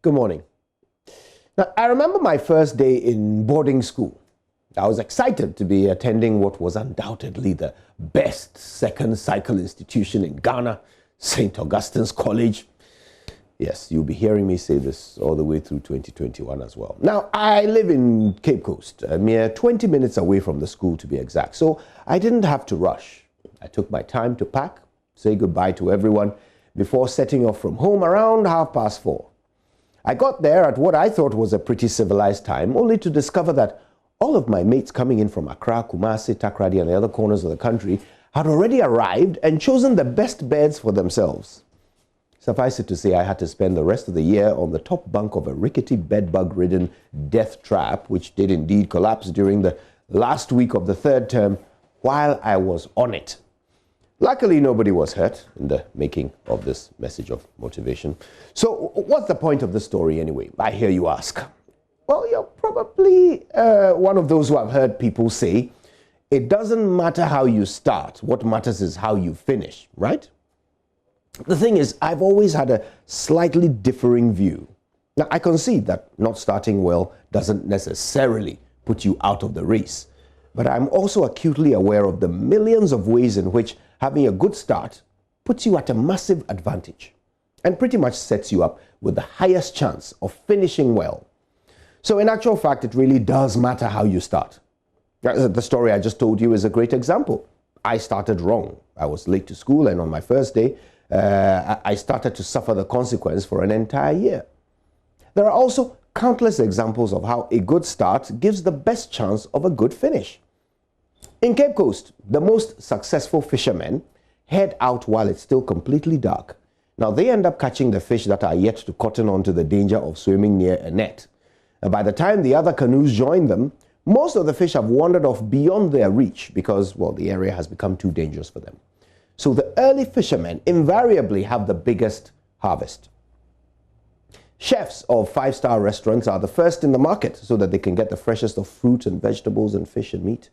Good morning. Now, I remember my first day in boarding school. I was excited to be attending what was undoubtedly the best second cycle institution in Ghana, St. Augustine's College. Yes, you'll be hearing me say this all the way through 2021 as well. Now, I live in Cape Coast, a mere 20 minutes away from the school to be exact, so I didn't have to rush. I took my time to pack, say goodbye to everyone before setting off from home around 4:30. I got there at what I thought was a pretty civilized time, only to discover that all of my mates coming in from Accra, Kumasi, Takoradi, and the other corners of the country had already arrived and chosen the best beds for themselves. Suffice it to say, I had to spend the rest of the year on the top bunk of a rickety bedbug-ridden death trap, which did indeed collapse during the last week of the third term while I was on it. Luckily, nobody was hurt in the making of this message of motivation. So what's the point of the story anyway, I hear you ask? Well, you're probably one of those who have heard people say, it doesn't matter how you start, what matters is how you finish, right? The thing is, I've always had a slightly differing view. Now, I concede that not starting well doesn't necessarily put you out of the race, but I'm also acutely aware of the millions of ways in which having a good start puts you at a massive advantage and pretty much sets you up with the highest chance of finishing well. So in actual fact, it really does matter how you start. The story I just told you is a great example. I started wrong. I was late to school, and on my first day, I started to suffer the consequence for an entire year. There are also countless examples of how a good start gives the best chance of a good finish. In Cape Coast, the most successful fishermen head out while it's still completely dark. Now, they end up catching the fish that are yet to cotton onto the danger of swimming near a net. And by the time the other canoes join them, most of the fish have wandered off beyond their reach because, well, the area has become too dangerous for them. So the early fishermen invariably have the biggest harvest. Chefs of five-star restaurants are the first in the market so that they can get the freshest of fruit and vegetables and fish and meat.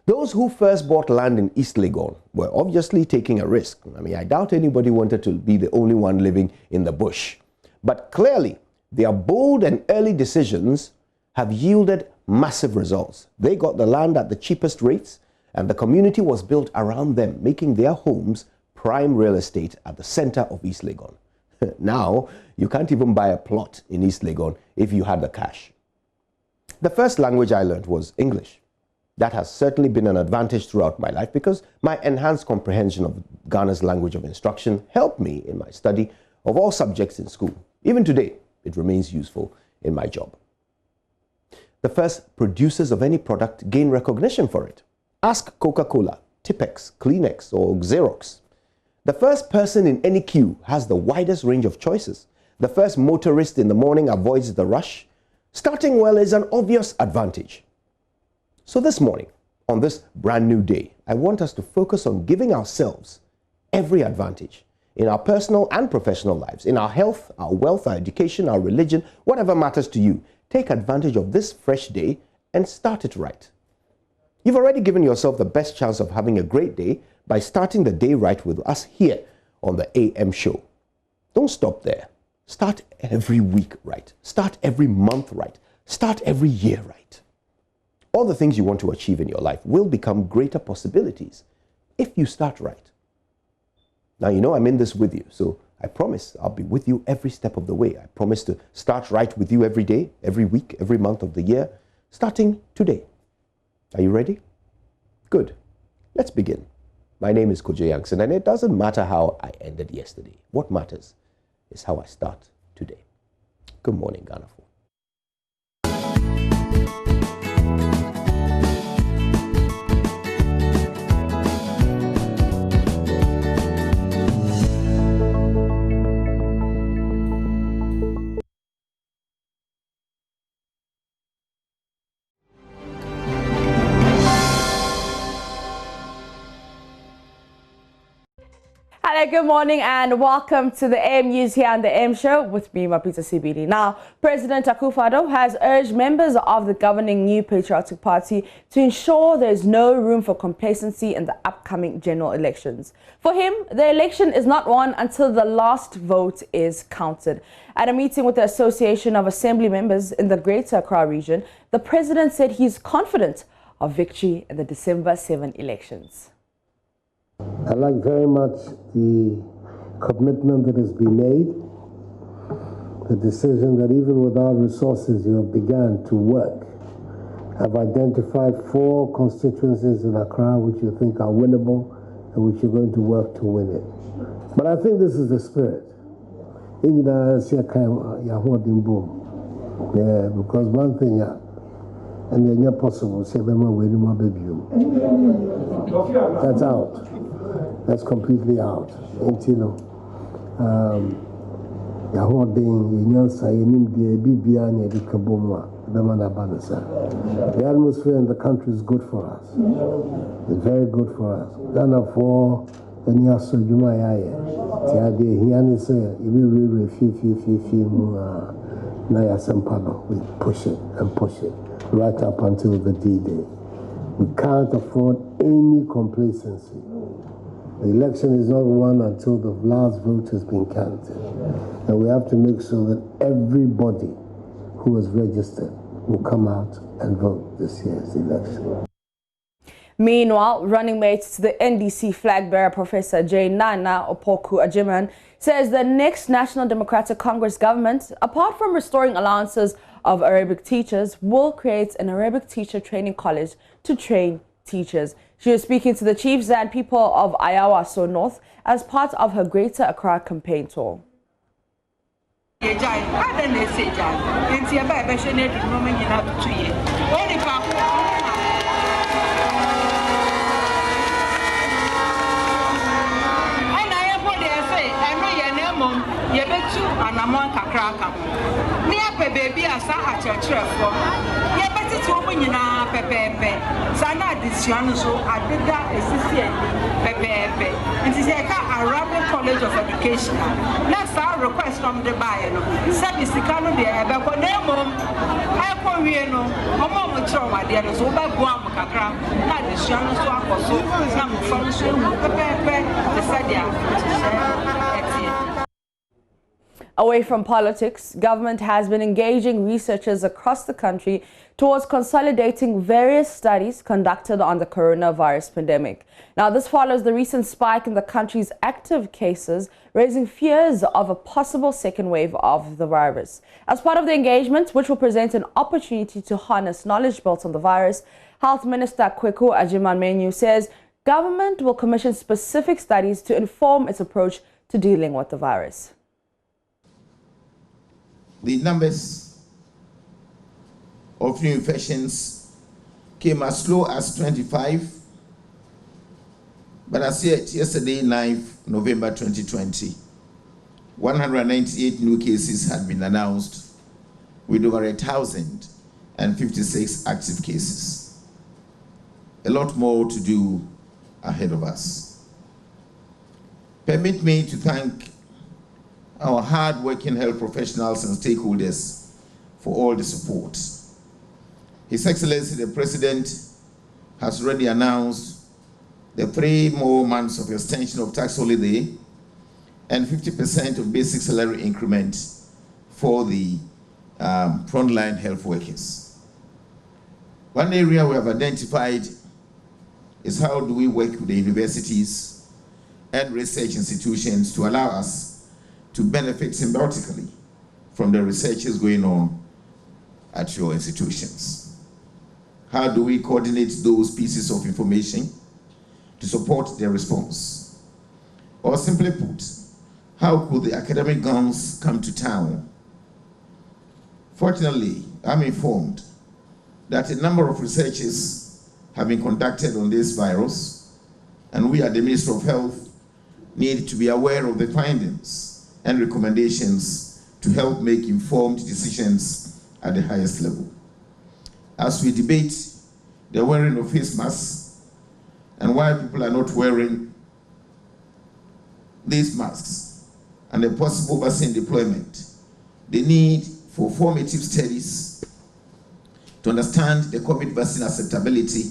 Those who first bought land in East Legon were obviously taking a risk. I mean, I doubt anybody wanted to be the only one living in the bush. But clearly, their bold and early decisions have yielded massive results. They got the land at the cheapest rates, and the community was built around them, making their homes prime real estate at the center of East Legon. Now, you can't even buy a plot in East Legon if you had the cash. The first language I learned was English. That has certainly been an advantage throughout my life because my enhanced comprehension of Ghana's language of instruction helped me in my study of all subjects in school. Even today, it remains useful in my job. The first producers of any product gain recognition for it. Ask Coca-Cola, Tipex, Kleenex, or Xerox. The first person in any queue has the widest range of choices. The first motorist in the morning avoids the rush. Starting well is an obvious advantage. So this morning, on this brand new day, I want us to focus on giving ourselves every advantage in our personal and professional lives, in our health, our wealth, our education, our religion, whatever matters to you. Take advantage of this fresh day and start it right. You've already given yourself the best chance of having a great day by starting the day right with us here on the AM show. Don't stop there. Start every week right. Start every month right. Start every year right. All the things you want to achieve in your life will become greater possibilities if you start right. Now, you know I'm in this with you, so I promise I'll be with you every step of the way. I promise to start right with you every day, every week, every month of the year, starting today. Are you ready? Good. Let's begin. My name is Kojo Yankson, and it doesn't matter how I ended yesterday. What matters is how I start today. Good morning, Ghana. Hello, good morning and welcome to the AM News here on the AM Show with me, Mapita CBD. Now, President Akufo-Addo has urged members of the governing New Patriotic Party to ensure there is no room for complacency in the upcoming general elections. For him, the election is not won until the last vote is counted. At a meeting with the Association of Assembly Members in the Greater Accra region, the president said he's confident of victory in the December 7 elections. I like very much the commitment that has been made, the decision that even without resources you have begun to work. I've identified 4 constituencies in Accra which you think are winnable and which you're going to work to win it. But I think this is the spirit. Yeah, because one thing, and then you're possible, say, that's out. That's completely out. You know, the atmosphere in the country is good for us. It's very good for us. Ghana for any we push it and push it right up until the D-Day. We can't afford any complacency. The election is not won until the last vote has been counted. And we have to make sure that everybody who is registered will come out and vote this year's election. Meanwhile, running mate to the NDC flag bearer, Professor J. Nana Opoku Ajiman, says the next National Democratic Congress government, apart from restoring allowances of Arabic teachers, will create an Arabic teacher training college to train teachers. She was speaking to the chiefs and people of Ayawaso North as part of her Greater Accra campaign tour. Arabic College of Education. Next, our request from the buyer. Service the canon there, but for them, I call you know, Mama Trauma, there is over Guam, Kakra, not the Shannon, so I was some function, the Sadia. Away from politics, government has been engaging researchers across the country towards consolidating various studies conducted on the coronavirus pandemic. Now, this follows the recent spike in the country's active cases, raising fears of a possible second wave of the virus. As part of the engagement, which will present an opportunity to harness knowledge built on the virus, Health Minister Kweku Agyeman-Mensah says government will commission specific studies to inform its approach to dealing with the virus. The numbers of new infections came as low as 25, but as yet yesterday, 9th November 2020, 198 new cases had been announced with over 1,056 active cases. A lot more to do ahead of us. Permit me to thank our hard-working health professionals and stakeholders for all the support. His Excellency the President has already announced the 3 more months of extension of tax holiday and 50% of basic salary increment for the frontline health workers. One area we have identified is how do we work with the universities and research institutions to allow us to benefit symbiotically from the researches going on at your institutions. How do we coordinate those pieces of information to support their response? Or simply put, how could the academic guns come to town? Fortunately, I'm informed that a number of researches have been conducted on this virus, and we at the Ministry of Health need to be aware of the findings and recommendations to help make informed decisions at the highest level. As we debate the wearing of face masks and why people are not wearing these masks and the possible vaccine deployment, the need for formative studies to understand the COVID vaccine acceptability,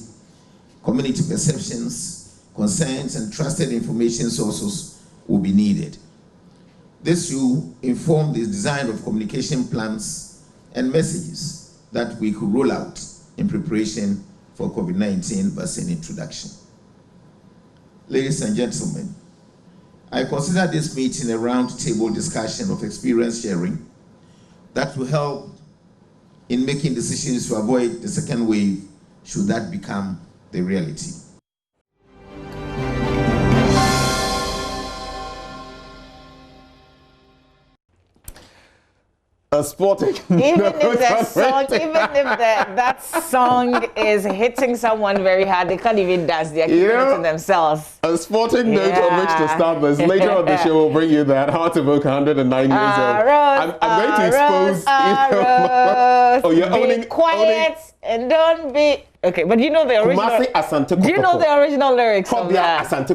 community perceptions, concerns, and trusted information sources will be needed. This will inform the design of communication plans and messages that we could roll out in preparation for COVID-19 vaccine introduction. Ladies and gentlemen, I consider this meeting a roundtable discussion of experience sharing that will help in making decisions to avoid the second wave should that become the reality. A sporting. Even if that song is hitting someone very hard, they can't even dance. They're keeping it to themselves. A sporting note on which to start this. Later on the show, we'll bring you that Heart of Oak 109 years old. I'm going to expose. Oh, you're owning. Be quiet and don't be. Okay, but you know the original. Do you know the original lyrics of that? Masa.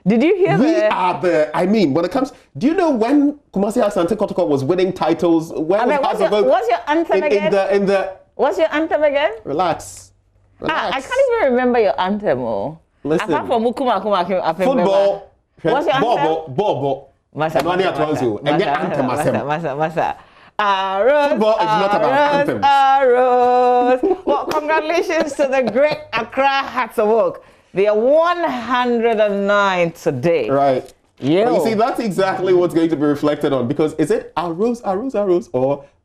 Did you hear that? When it comes, do you know when Kumasi Asante Kotoko was winning titles? What's your anthem again? What's your anthem again? Relax. I can't even remember your anthem. Listen. Apart from Football. What's your anthem? Ball. Masa. Football is not about anthems. Well, congratulations to the great Accra Hearts of Oak. They are 109 today. Right. Yeah. You see, that's exactly what's going to be reflected on, because is it our roots, or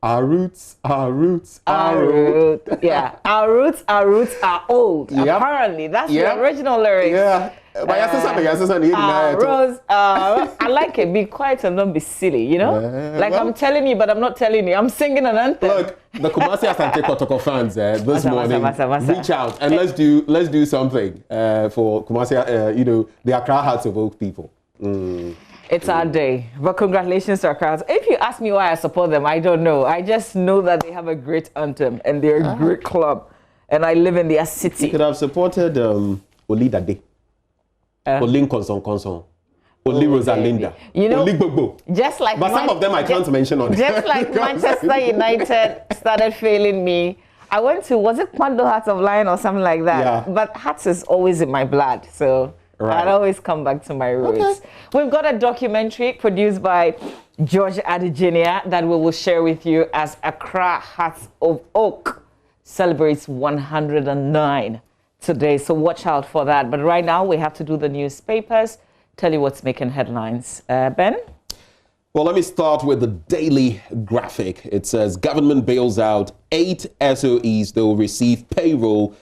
our roots? Yeah. Our roots are old. Yep. Apparently, that's the original lyrics. Yeah. I like it. Be quiet and don't be silly, you know? I'm telling you, but I'm not telling you. I'm singing an anthem. Look, the Kumasi Asante Kotoko fans this morning, reach out and let's do something for Kumasi, the Accra Hearts of Oak people. It's our day. But congratulations to Accra. If you ask me why I support them, I don't know. I just know that they have a great anthem and they're a great club. And I live in their city. You could have supported Olidade. Olin Konson. Oli Rosalinda. Oli Gbogbo. Just like but some of them I can't mention on. Just like Manchester United started failing me. I went to, was it Kwando Hearts of Lion or something like that? Yeah. But Hearts is always in my blood. So I'd always come back to my roots. Okay. We've got a documentary produced by George Adijenia that we will share with you as Accra Hearts of Oak celebrates 109 today. So watch out for that. But right now we have to do the newspapers, tell you what's making headlines. Ben? Well, let me start with the Daily Graphic. It says government bails out 8 SOEs that will receive payroll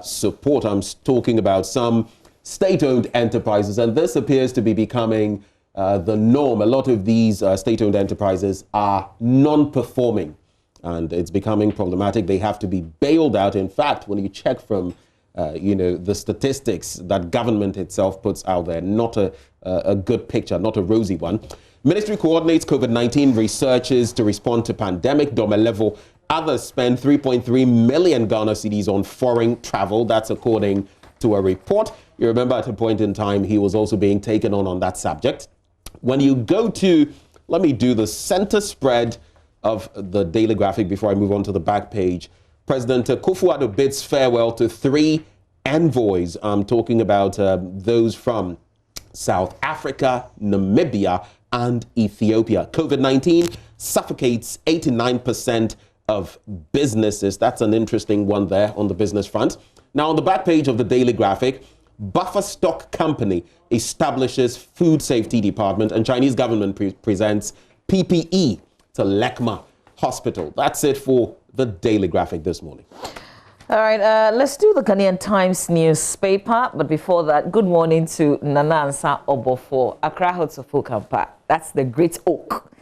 support. I'm talking about some state-owned enterprises, and this appears to be becoming the norm. A lot of these state-owned enterprises are non-performing, and it's becoming problematic. They have to be bailed out. In fact, when you check from the statistics that government itself puts out there, not a good picture, not a rosy one. Ministry coordinates COVID-19 researches to respond to pandemic. Dome level. Others spend 3.3 million Ghana cedis on foreign travel. That's according to a report. You remember at a point in time, he was also being taken on that subject. When you go to, let me do the center spread of the Daily Graphic before I move on to the back page. President Akufo-Addo bids farewell to 3 envoys. I'm talking about those from South Africa, Namibia, and Ethiopia. COVID-19 suffocates 89% of businesses. That's an interesting one there on the business front. Now, on the back page of the Daily Graphic, Buffer Stock Company establishes food safety department, and Chinese government presents PPE to Lekma Hospital. That's it for the Daily Graphic this morning. All right, let's do the Ghanaian Times newspaper. But before that, good morning to Nana Ansa Obofo, Accra Hearts of Oak. That's the Great Oak.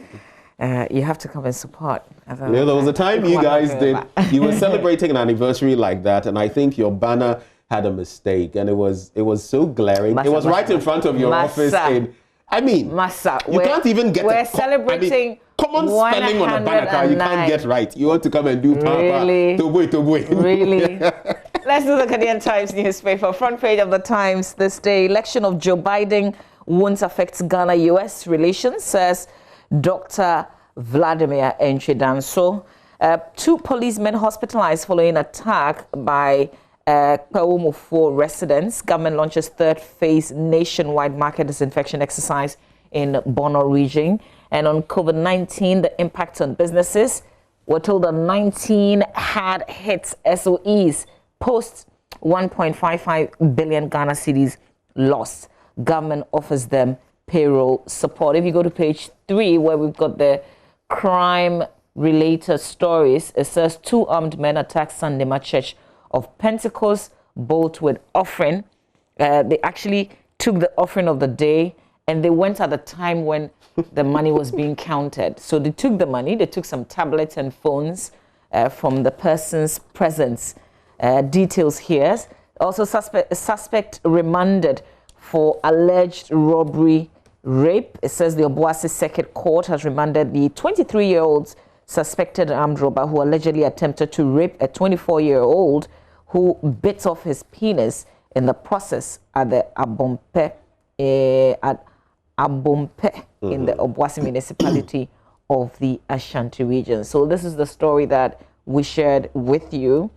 You have to come and support. There was a time you guys you were celebrating an anniversary like that, and I think your banner had a mistake, and it was so glaring. It was right in front of your office. Massa, you can't even get. We're celebrating. Common spelling on a banner card you can't get right. You want to come and do really? To wait. Really? Let's do the Ghanaian Times newspaper. Front page of the Times this day. Election of Joe Biden won't affect Ghana-US relations, says Dr. Vladimir Enchidanso. 2 policemen hospitalized following attack by Kwawomofo residents. Government launches 3rd phase nationwide market disinfection exercise in Bono region. And on COVID-19, the impact on businesses. We're told that 19 had hit SOEs post 1.55 billion Ghana cedis lost. Government offers them payroll support. If you go to page 3, where we've got the crime-related stories, it says 2 armed men attacked Sandema Church of Pentecost, both with offering. They actually took the offering of the day, and they went at the time when the money was being counted. So they took the money, they took some tablets and phones from the person's presence. Details here. Also, suspect remanded for alleged robbery, rape. It says the Obuasi Circuit Court has remanded the 23-year-old suspected armed robber who allegedly attempted to rape a 24-year-old who bit off his penis in the process at the Abompe, in the Obuasi municipality of the Ashanti region. So this is the story that we shared with you.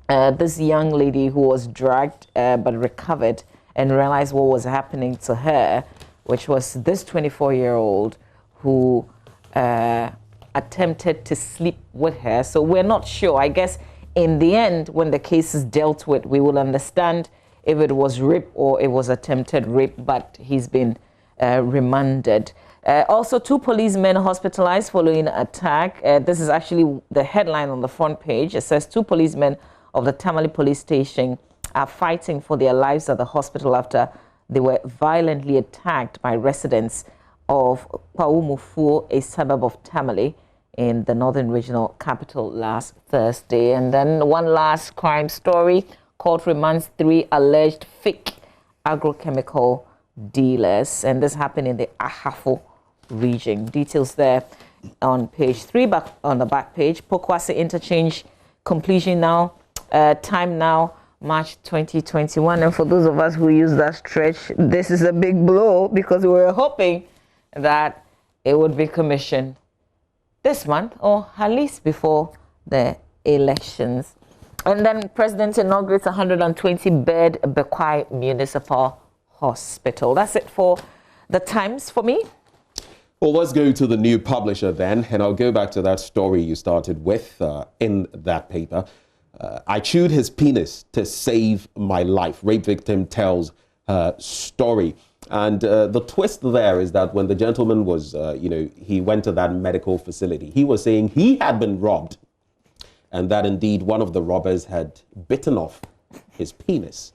This young lady who was dragged but recovered and realized what was happening to her, which was this 24-year-old who attempted to sleep with her. So we're not sure. I guess in the end, when the case is dealt with, we will understand if it was rape or it was attempted rape, but he's been remanded. Also, 2 policemen hospitalized following an attack. This is actually the headline on the front page. It says 2 policemen of the Tamale police station are fighting for their lives at the hospital after they were violently attacked by residents of Kwawomofo, a suburb of Tamale, in the northern regional capital last Thursday. And then one last crime story. Court remands 3 alleged fake agrochemical dealers. And this happened in the Ahafo region. Details there on page 3, back on the back page. Pokwase interchange completion now. Time now, March 2021. And for those of us who use that stretch, this is a big blow because we were hoping that it would be commissioned this month or at least before the elections. And then President inaugurates 120-bed Bekwai Municipal Hospital. That's it for the Times for me. Well, let's go to the new publisher then, and I'll go back to that story you started with in that paper. I chewed his penis to save my life. Rape victim tells her story. And the twist there is that when the gentleman was, he went to that medical facility, he was saying he had been robbed and that indeed one of the robbers had bitten off his penis.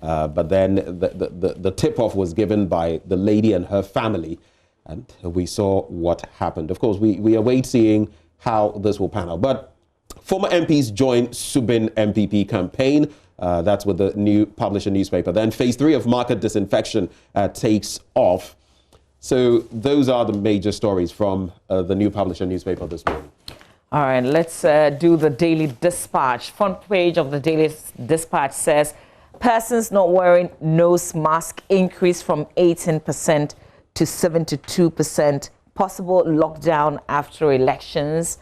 But then the tip-off was given by the lady and her family, and we saw what happened. Of course, we await seeing how this will pan out. But former MPs join Subin MPP campaign. That's with the new publisher newspaper. Then phase 3 of market disinfection takes off. So those are the major stories from the new publisher newspaper this morning. All right, let's do the Daily Dispatch. Front page of the Daily Dispatch says, persons not wearing nose mask increased from 18% to 72%. Possible lockdown after elections.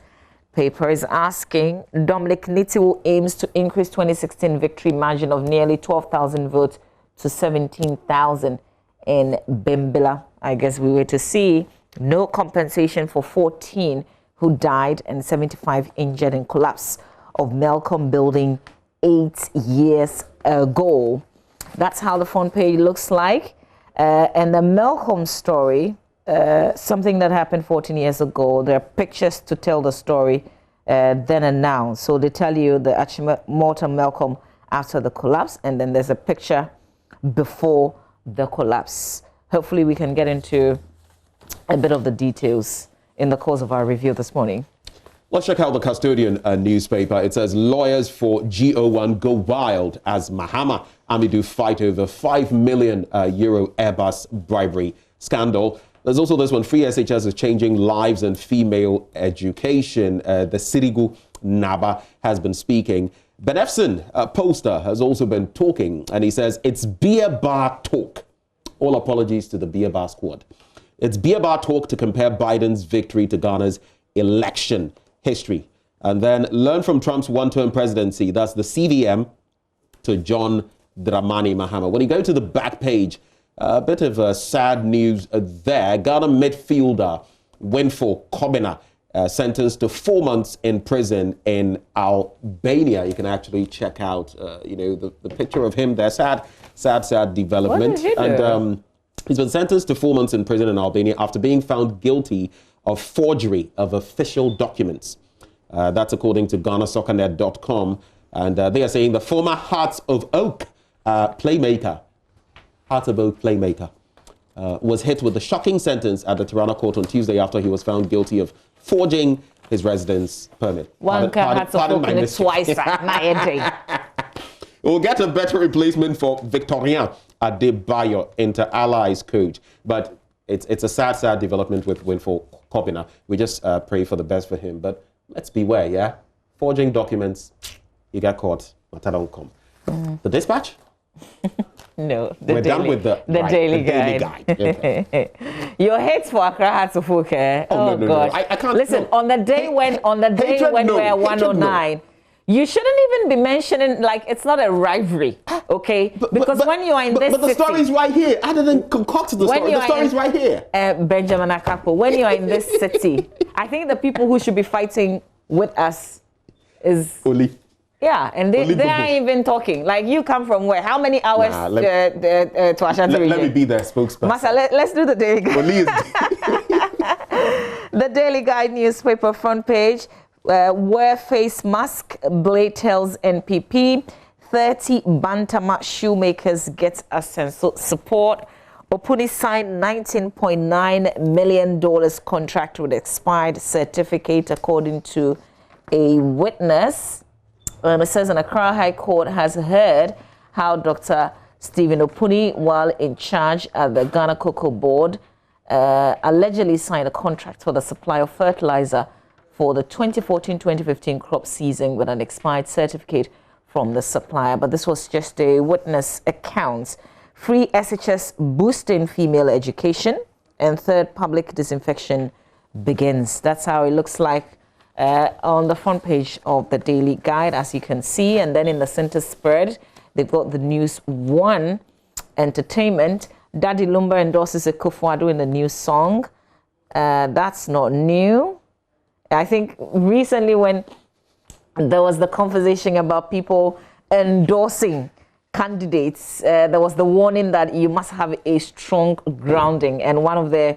Paper is asking, Dominic Nitiwu aims to increase 2016 victory margin of nearly 12,000 votes to 17,000 in Bimbilla. I guess we were to see no compensation for 14 who died and 75 injured in collapse of Melcom building 8 years ago. That's how the front page looks like. And the Melcom story, something that happened 14 years ago. There are pictures to tell the story then and now. So they tell you the Achimota Melcom after the collapse, and then there's a picture before the collapse. Hopefully we can get into a bit of the details in the course of our review this morning. Let's check out the Custodian newspaper. It says lawyers for GO1 go wild as Mahama Amidu fight over €5 million Airbus bribery scandal. There's also this one, Free SHS is changing lives in female education. The Sirigu Naba has been speaking. Benefson, a poster, has also been talking, and he says it's beer bar talk. All apologies to the beer bar squad. It's beer bar talk to compare Biden's victory to Ghana's election history. And then learn from Trump's one-term presidency. That's the CVM to John Dramani Mahama. When you go to the back page, a bit of sad news there. Ghana midfielder Winful Kobina sentenced to 4 months in prison in Albania. You can actually check out, the picture of him there. Sad development. What did he do? And he's been sentenced to 4 months in prison in Albania after being found guilty of forgery of official documents. That's according to GhanaSoccerNet.com. And they are saying the former Hearts of Oak playmaker, was hit with a shocking sentence at the Tirana court on Tuesday after he was found guilty of forging his residence permit. One Hearts of Oak in twice. We'll get a better replacement for Victorien Adebayo, Inter Allies coach. But it's a sad development with Winful Kobina. We just pray for the best for him. But let's beware, yeah? Forging documents, you get caught. Matadon.com. The Dispatch? No, we're done with the Daily Guide. Okay. Your hates for Accra Hearts of Oak. Oh no, God! No. I can't. Listen, on the day when we're 109. You shouldn't even be mentioning, like, it's not a rivalry, okay? Because when you are in this city... But the story's right here. I didn't concoct the story. The story's right here. Benjamin Akapo, when you are in this city, I think the people who should be fighting with us is... Oli. Yeah, and they aren't even talking. Like, you come from where? How many hours to Ashanti region? Let me be their spokesperson. Masa, let's do the Daily Guide. Oli is... The Daily Guide newspaper front page... wear face mask, Blade tells NPP. 30 Bantama shoemakers get a sense of support. Opuni signed $19.9 million contract with expired certificate, according to a witness. It says an Accra High Court has heard how Dr. Stephen Opuni, while in charge at the Ghana Cocoa Board, allegedly signed a contract for the supply of fertilizer for the 2014-2015 crop season with an expired certificate from the supplier. But this was just a witness account. Free SHS boosting female education, and third, public disinfection begins. That's how it looks like on the front page of the Daily Guide, as you can see. And then in the center spread, they've got the News One entertainment. Daddy Lumba endorses a Akufo-Addo in the new song. That's not new. I think recently when there was the conversation about people endorsing candidates, there was the warning that you must have a strong grounding. And one of the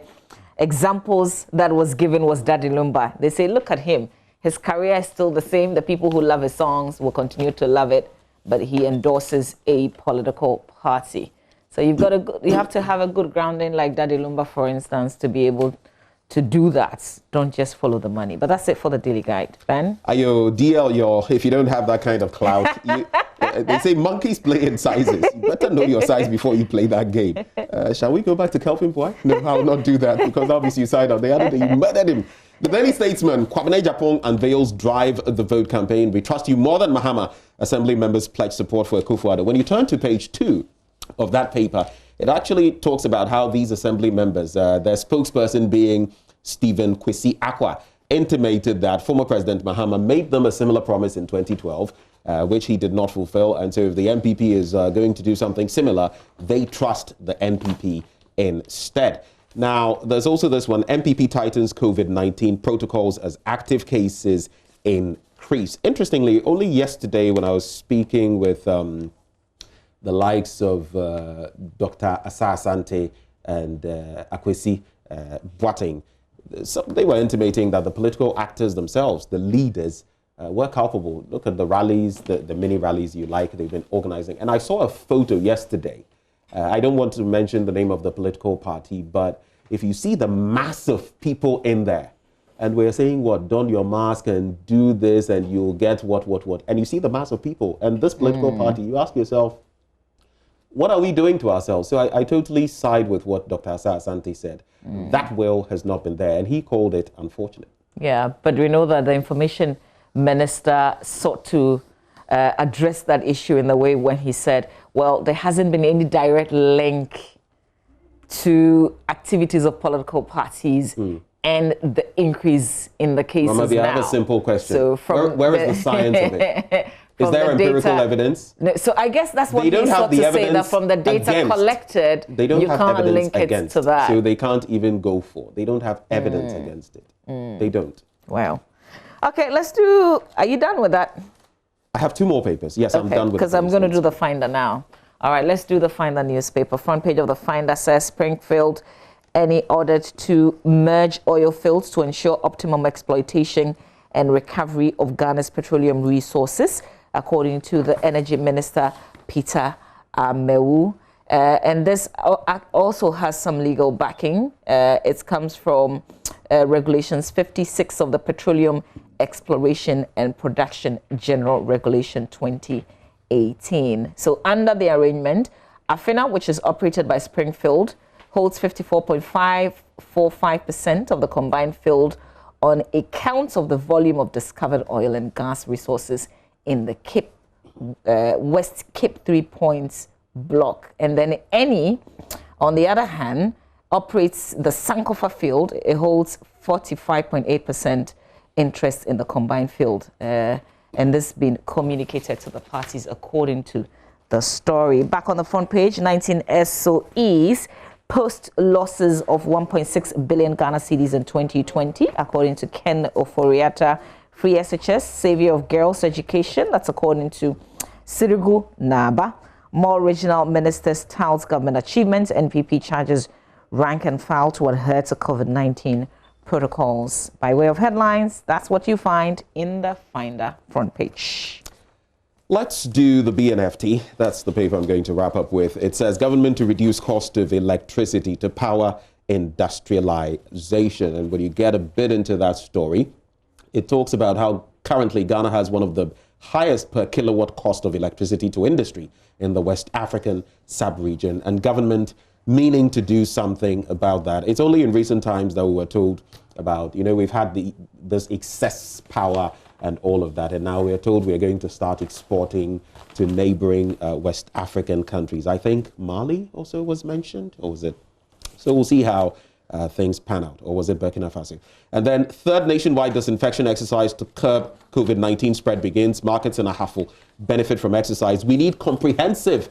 examples that was given was Daddy Lumba. They say, look at him. His career is still the same. The people who love his songs will continue to love it, but he endorses a political party. So you have to have a good grounding like Daddy Lumba, for instance, to be able to do that. Don't just follow the money. But that's it for the Daily Guide. Ben? DL, if you don't have that kind of clout, they say monkeys play in sizes. You better know your size before you play that game. Shall we go back to Kelvin Boy? No, I will not do that, because obviously you signed on the other day. You murdered him. The Daily Statesman, Kwabena Japong unveils Drive the Vote campaign. We trust you more than Mahama. Assembly members pledge support for Akufo-Addo. When you turn to page 2 of that paper, it actually talks about how these assembly members, their spokesperson being Stephen Kwesi Akwa, intimated that former President Mahama made them a similar promise in 2012, which he did not fulfill. And so if the NPP is going to do something similar, they trust the NPP instead. Now, there's also this one, NPP tightens COVID-19 protocols as active cases increase. Interestingly, only yesterday when I was speaking with the likes of Dr. Asa Asante and Akwesi Boateng, they were intimating that the political actors themselves, the leaders, were culpable. Look at the rallies, the mini rallies you like, they've been organizing. And I saw a photo yesterday. I don't want to mention the name of the political party, but if you see the mass of people in there, and we're saying, what, don your mask and do this and you'll get what, and you see the mass of people, and this political party, you ask yourself, what are we doing to ourselves? So I totally side with what Dr. Asa Asante said. That will has not been there, and he called it unfortunate. Yeah, but we know that the information minister sought to addressed that issue in the way when he said, well, there hasn't been any direct link to activities of political parties and the increase in the cases Mama, I have a simple question. So where is the science of it? Is there empirical evidence? No, so I guess that's what he sought to say, that from the data collected, they don't you have can't evidence link it to that. So they can't even go for. They don't have evidence against it. They don't. Wow. Okay, let's do, are you done with that? I have 2 more papers. Yes, I'm done with it. Because I'm going to do the Finder now. All right, let's do the Finder newspaper. Front page of the Finder says Springfield Eni ordered to merge oil fields to ensure optimum exploitation and recovery of Ghana's petroleum resources, according to the Energy Minister, Peter Amewu. And this also has some legal backing. It comes from Regulations 56 of the Petroleum Exploration and Production General Regulation 2018. So under the arrangement, Afena, which is operated by Springfield, holds 54.545% of the combined field on account of the volume of discovered oil and gas resources in the West Cape 3 Points block. And then Eni, on the other hand, operates the Sankofa field. It holds 45.8% interest in the combined field. And this has been communicated to the parties according to the story. Back on the front page, 19 SOEs post losses of 1.6 billion Ghana cedis in 2020, according to Ken Oforiata. Free SHS, savior of girls' education. That's according to Sirigu Naba. More regional ministers touts government achievements. NPP charges rank and file to adhere to COVID-19 protocols. By way of headlines, that's what you find in the Finder front page. Let's do the BNFT. That's the paper I'm going to wrap up with. It says government to reduce cost of electricity to power industrialization. And when you get a bit into that story, it talks about how currently Ghana has one of the highest per kilowatt cost of electricity to industry in the West African sub-region, and government meaning to do something about that. It's only in recent times that we were told about, we've had this excess power and all of that, and now we're told we're going to start exporting to neighboring West African countries. I think Mali also was mentioned, or was it? So we'll see how things pan out, or was it Burkina Faso? And then third nationwide disinfection exercise to curb COVID-19 spread begins. Markets in a huffle benefit from exercise. We need comprehensive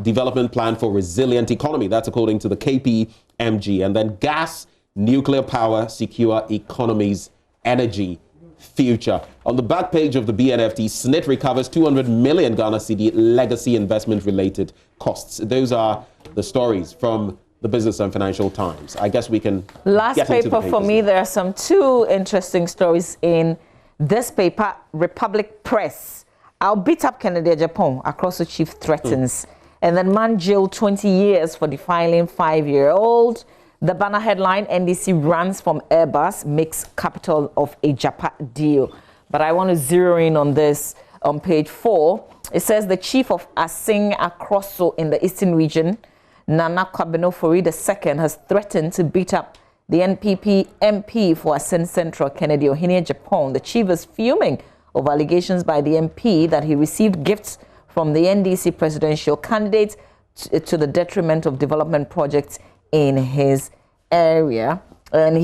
development plan for resilient economy. That's according to the KPMG. And then gas, nuclear power, secure economy's energy future. On the back page of the BNFT, SNIT recovers 200 million Ghana cedi legacy investment related costs. Those are the stories from the Business and Financial Times. I guess we can Last get into paper the for me, there are some 2 interesting stories in this paper. Republic Press. I'll beat up Kennedy Japan, across the chief threatens. And then man jailed 20 years for defiling 5-year-old. The banner headline, NDC runs from Airbus, makes capital of a Japan deal. But I want to zero in on this on page 4. It says the chief of Asing Akroso in the Eastern region, Nana Kwabena II, has threatened to beat up the NPP MP for Assin Central, Kennedy Ohinie Japan. The chief is fuming of allegations by the MP that he received gifts from the NDC presidential candidate to the detriment of development projects in his area. And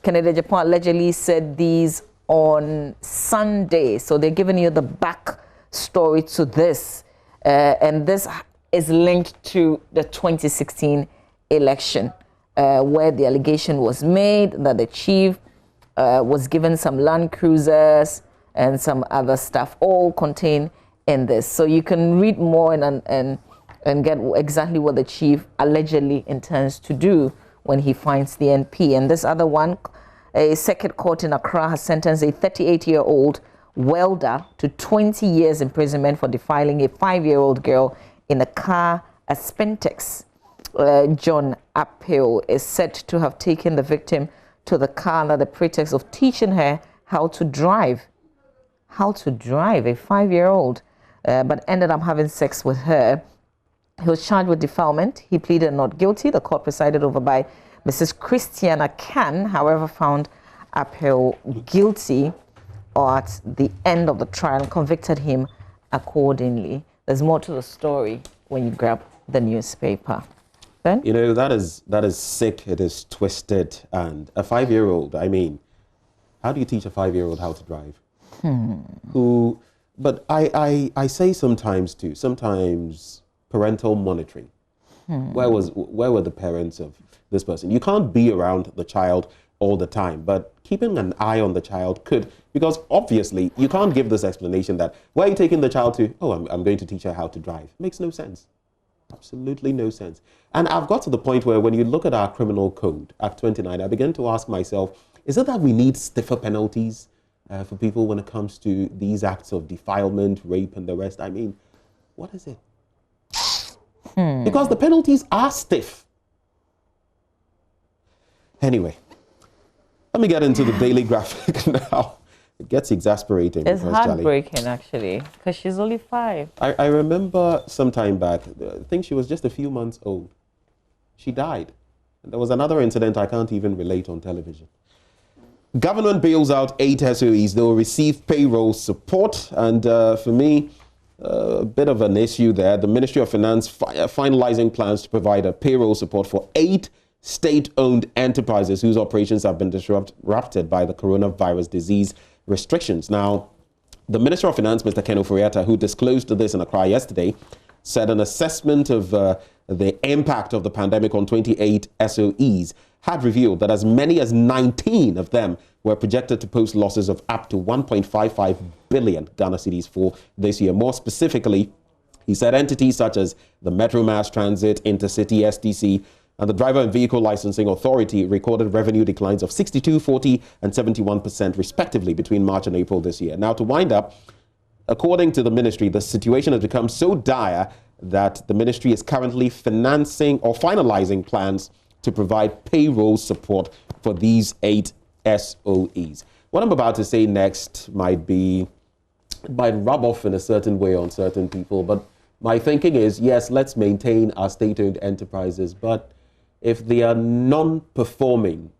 Kennedy Japan allegedly said these on Sunday. So they're giving you the back story to this. And this is linked to the 2016 election, where the allegation was made that the chief was given some Land Cruisers and some other stuff, all contained in this. So you can read more and get exactly what the chief allegedly intends to do when he finds the NP. And this other one, a circuit court in Accra has sentenced a 38-year-old welder to 20 years imprisonment for defiling a 5-year-old girl in a car at Spentex. John Appel is said to have taken the victim to the car under the pretext of teaching her how to drive. How to drive, a 5-year-old, but ended up having sex with her. He was charged with defilement. He pleaded not guilty. The court presided over by Mrs. Christiana Khan, however, found Appel guilty or at the end of the trial convicted him accordingly. There's more to the story when you grab the newspaper. Ben? You know, that is sick, it is twisted, and a 5-year-old, I mean, how do you teach a 5-year-old how to drive? But I say sometimes too, sometimes parental monitoring. Where were the parents of this person? You can't be around the child all the time, but keeping an eye on the child could, because obviously you can't give this explanation that, where are you taking the child to? Oh, I'm going to teach her how to drive. Makes no sense. Absolutely no sense. And I've got to the point where when you look at our criminal code, Act 29, I begin to ask myself, is it that we need stiffer penalties for people when it comes to these acts of defilement, rape, and the rest? I mean, what is it? Because the penalties are stiff. Anyway, let me get into the Daily Graphic now. It gets exasperating. It's heartbreaking, actually, because she's only 5. I remember some time back, I think she was just a few months old. She died. And there was another incident I can't even relate on television. Government bails out 8 SOEs. They will receive payroll support. And for me, a bit of an issue there. The Ministry of Finance finalizing plans to provide a payroll support for 8 state-owned enterprises whose operations have been disrupted by the coronavirus disease restrictions. Now, the Minister of Finance, Mr. Ken Ofori-Atta, who disclosed this in Accra yesterday, said an assessment of the impact of the pandemic on 28 SOEs had revealed that as many as 19 of them were projected to post losses of up to 1.55 billion Ghana cedis for this year. More specifically, he said entities such as the Metro Mass Transit, Intercity, STC, and the Driver and Vehicle Licensing Authority recorded revenue declines of 62%, 40%, and 71% respectively between March and April this year. Now, to wind up, according to the ministry, the situation has become so dire that the ministry is currently financing or finalizing plans to provide payroll support for these 8 SOEs. What I'm about to say next might rub off in a certain way on certain people, but my thinking is, yes, let's maintain our state-owned enterprises, but if they are non-performing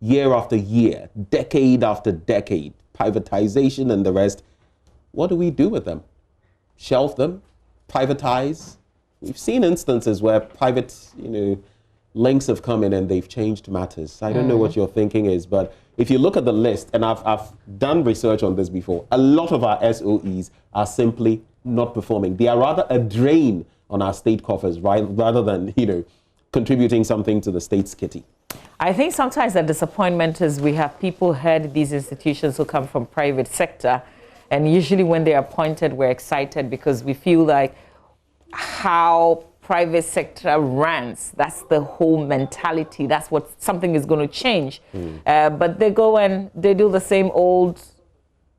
year after year, decade after decade, privatization and the rest, what do we do with them? Shelf them? Privatize? We've seen instances where private, links have come in and they've changed matters. I don't know what your thinking is, but if you look at the list, and I've done research on this before, a lot of our SOEs are simply not performing. They are rather a drain on our state coffers, right, rather than, contributing something to the state's kitty. I think sometimes the disappointment is we have people head these institutions who come from private sector, and usually when they're appointed, we're excited because we feel like how private sector runs, that's the whole mentality. That's what something is going to change. But they go and they do the same old,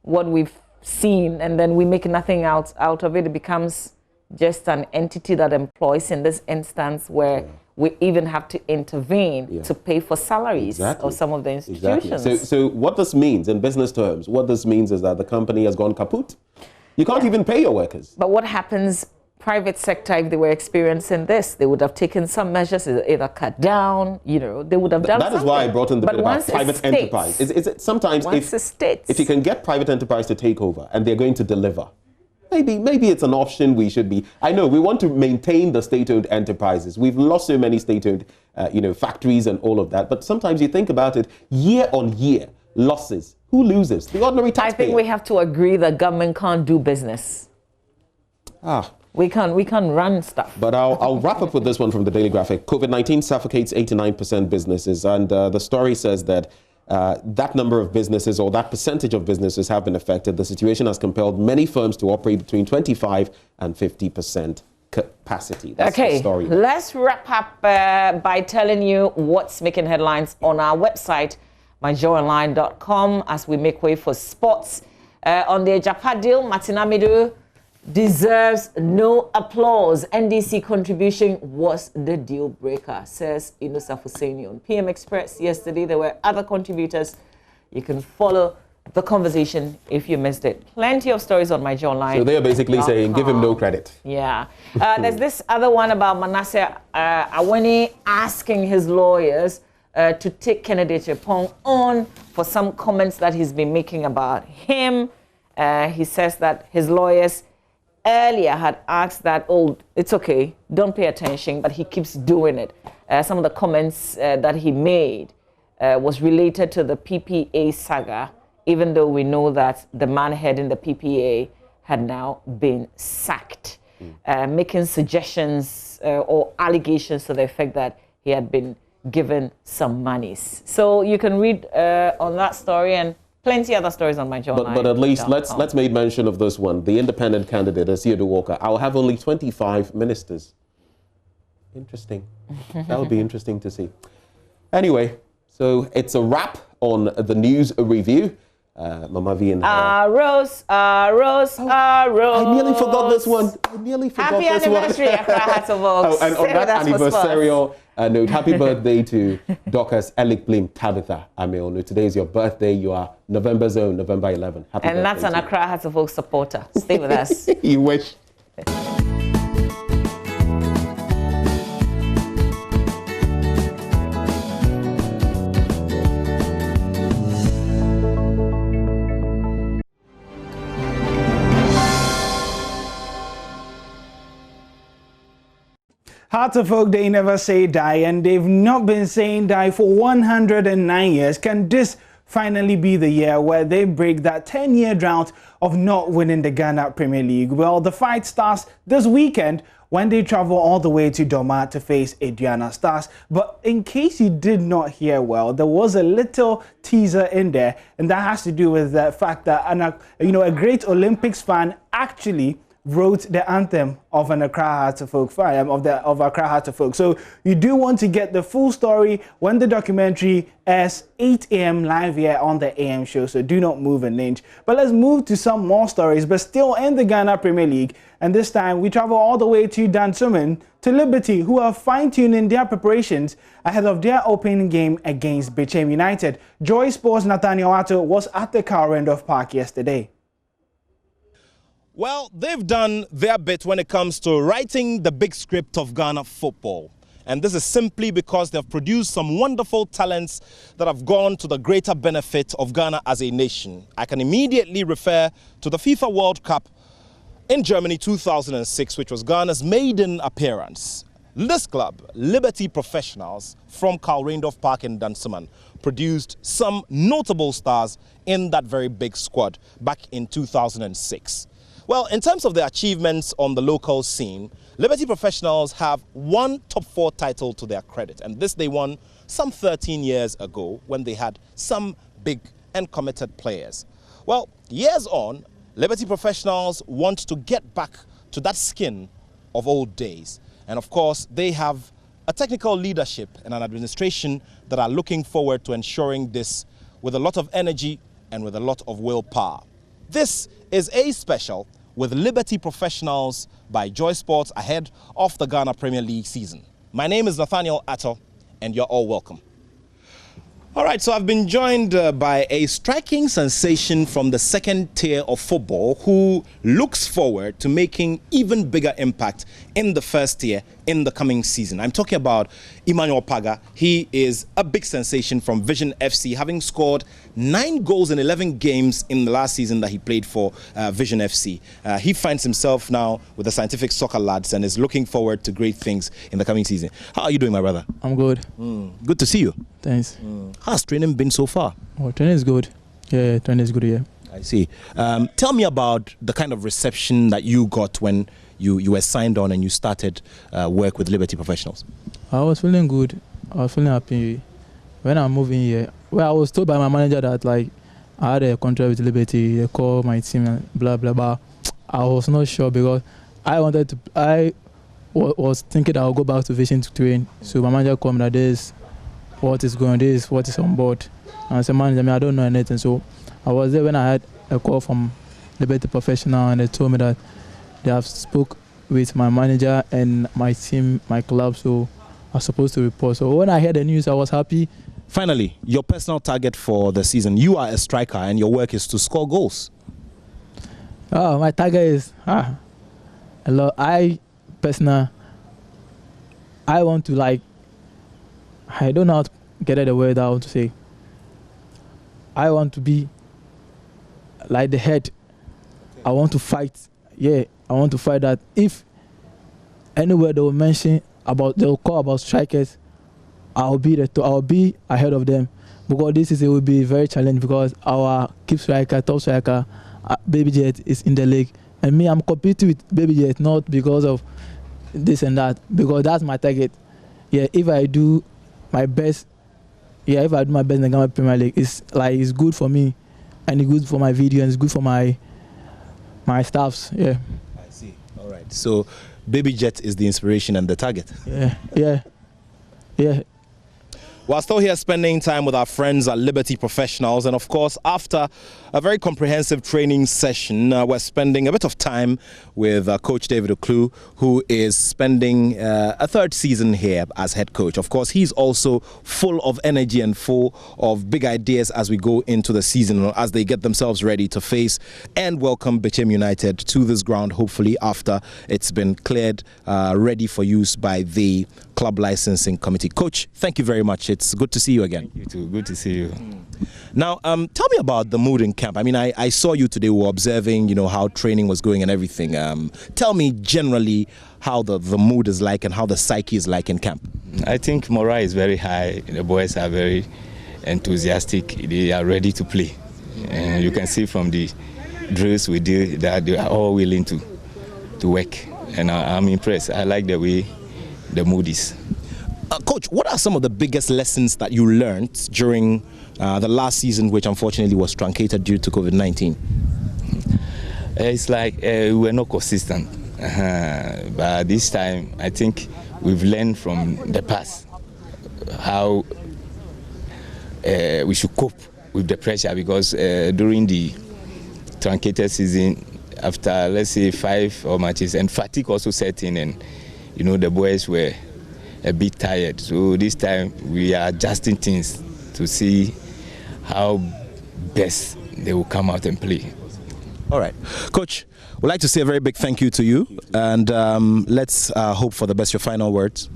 what we've seen, and then we make nothing out of it. It becomes just an entity that employs, in this instance, where we even have to intervene to pay for salaries of some of the institutions. Exactly. So what this means in business terms, what this means is that the company has gone kaput. You can't even pay your workers. But what happens, private sector, if they were experiencing this, they would have taken some measures, either cut down, they would have done something. That is why I brought in the bit about private enterprise. Sometimes if you can get private enterprise to take over and they're going to deliver, maybe it's an option we should be. I know we want to maintain the state-owned enterprises. We've lost so many state-owned, factories and all of that. But sometimes you think about it, year on year, losses. Who loses? The ordinary taxpayer. I think we have to agree that government can't do business. We can run stuff. But I'll wrap up with this one from the Daily Graphic. COVID-19 suffocates 89% businesses, and the story says that that number of businesses, or that percentage of businesses, have been affected. The situation has compelled many firms to operate between 25 and 50% capacity. That's the story. Let's wrap up by telling you what's making headlines on our website, myjoyonline.com, as we make way for sports. On the Ejapa deal, Martin Amidu deserves no applause. NDC contribution was the deal breaker, says Inusa Hussaini on PM Express yesterday. There were other contributors. You can follow the conversation if you missed it. Plenty of stories on My Joy Online. So they are basically saying, give him no credit. Yeah. There's this other one about Manasseh Awani asking his lawyers to take Kennedy Acheampong on for some comments that he's been making about him. He says that his lawyers earlier had asked that, oh, it's okay, don't pay attention, but he keeps doing it. Some of the comments that he made was related to the PPA saga, even though we know that the man heading the PPA had now been sacked, making suggestions or allegations to the effect that he had been given some monies. So you can read on that story and plenty other stories on myjoyonline.com. But at least let's make mention of this one. The independent candidate, Asiedu Walker, I'll have only 25 ministers. Interesting. That would be interesting to see. Anyway, so it's a wrap on the news review. Mama V and Rose. I nearly forgot this one. Happy anniversary, Accra Hearts of Oaks. And on that anniversarial note, happy birthday to Dorcas Elik Blim Tabitha Ameonu. Today is your birthday. You are November's own, November 11. Happy birthday. And that's an Accra Hearts of Oaks supporter. Stay with us. You wish. Hearts of Oak, they never say die, and they've not been saying die for 109 years. Can this finally be the year where they break that 10-year drought of not winning the Ghana Premier League? Well, the fight starts this weekend when they travel all the way to Doma to face Aduana Stars. But in case you did not hear well, there was a little teaser in there, and that has to do with the fact that a great Olympics fan actually wrote the anthem of an Accra Hearts of Oak fan, of Accra Hearts of Oak. So you do want to get the full story when the documentary airs 8 a.m. live here on the AM show. So do not move an inch. But let's move to some more stories, but still in the Ghana Premier League. And this time we travel all the way to Dansoman, to Liberty, who are fine-tuning their preparations ahead of their opening game against Bechem United. Joy Sports' Nathaniel Atto was at the Carl Randolph Park yesterday. Well, they've done their bit when it comes to writing the big script of Ghana football. And this is simply because they've produced some wonderful talents that have gone to the greater benefit of Ghana as a nation. I can immediately refer to the FIFA World Cup in Germany 2006, which was Ghana's maiden appearance. This club, Liberty Professionals from Carl Randolph Park in Dansoman, produced some notable stars in that very big squad back in 2006. Well, in terms of their achievements on the local scene, Liberty Professionals have one top 4 title to their credit, and this they won some 13 years ago when they had some big and committed players. Well, years on, Liberty Professionals want to get back to that skin of old days, and of course they have a technical leadership and an administration that are looking forward to ensuring this with a lot of energy and with a lot of willpower. This is a special with Liberty Professionals by Joy Sports ahead of the Ghana Premier League season. My name is Nathaniel Atto, and you're all welcome. All right, so I've been joined by a striking sensation from the second tier of football who looks forward to making even bigger impact in the first tier in the coming season. I'm talking about Emmanuel Paga. He is a big sensation from Vision FC, having scored 9 goals in 11 games in the last season that he played for Vision FC. He finds himself now with the Scientific Soccer lads and is looking forward to great things in the coming season. How are you doing, my brother? I'm good. Good to see you. Thanks. How's training been so far? Oh, training is good. Yeah, training is good, yeah. I see. Tell me about the kind of reception that you got when you were signed on and you started work with Liberty Professionals. I was feeling good. I was feeling happy when I'm moving here. Well, I was told by my manager that like I had a contract with Liberty. They called my team and blah blah blah. I was not sure because I was thinking I would go back to Vision to train. So my manager called me that this what is going on, this what is on board. And I said, manager, I don't know anything. So I was there when I had a call from Liberty Professional, and they told me that they have spoke with my manager and my team, my club, so I was supposed to report. So when I heard the news, I was happy. Finally, your personal target for the season. You are a striker and your work is to score goals. Oh, my target is a lot. I want to I don't know how to get the word out to say, I want to be like the head. I want to fight. Yeah, I want to fight that. If anywhere they will mention about, they will call about strikers, I'll be ahead of them, because this will be very challenging, because our keep striker, top striker, Baby Jet is in the league, and me, I'm competing with Baby Jet not because of this and that, because that's my target. Yeah, if I do my best, in the Ghana Premier League, it's good for me, and it's good for my video, and it's good for my staffs. Yeah. I see. All right. So, Baby Jet is the inspiration and the target. Yeah. We're still here spending time with our friends at Liberty Professionals, and of course, after a very comprehensive training session, we're spending a bit of time with Coach David Oklu, who is spending a third season here as head coach. Of course, he's also full of energy and full of big ideas as we go into the season, as they get themselves ready to face and welcome Bechem United to this ground, hopefully after it's been cleared, ready for use by the Club Licensing Committee. Coach, thank you very much. It's good to see you again. You too. Good to see you. Now, tell me about the mood in camp. I mean, I saw you today. We were observing, how training was going and everything. Tell me generally how the mood is like and how the psyche is like in camp. I think morale is very high. The boys are very enthusiastic. They are ready to play. And you can see from the drills we do that they are all willing to work. And I'm impressed. I like the way the mood is. Coach, what are some of the biggest lessons that you learned during the last season, which unfortunately was truncated due to COVID-19? It's like we were not consistent. But this time, I think we've learned from the past how we should cope with the pressure, because during the truncated season, after, let's say, 5 matches, and fatigue also set in, and the boys were a bit tired. So this time we are adjusting things to see how best they will come out and play. All right. Coach, we'd like to say a very big thank you to you, and let's hope for the best. Your final words.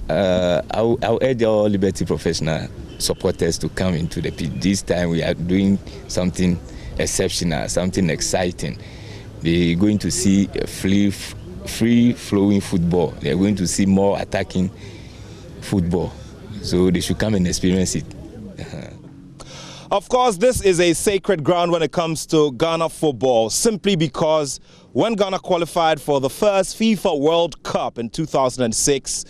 I'll urge all Liberty Professional supporters to come into the pitch. This time we are doing something exceptional, something exciting. They're going to see a free-flowing football. They're going to see more attacking football. So they should come and experience it. Of course, this is a sacred ground when it comes to Ghana football, simply because when Ghana qualified for the first FIFA World Cup in 2006,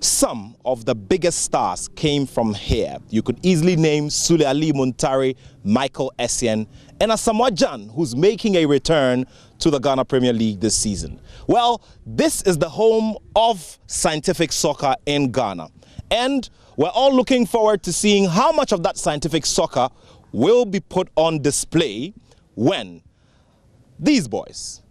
some of the biggest stars came from here. You could easily name Sule Ali Muntari, Michael Essien, and Asamoah Gyan, who's making a return to the Ghana Premier League this season. Well, this is the home of scientific soccer in Ghana. And we're all looking forward to seeing how much of that scientific soccer will be put on display when these boys,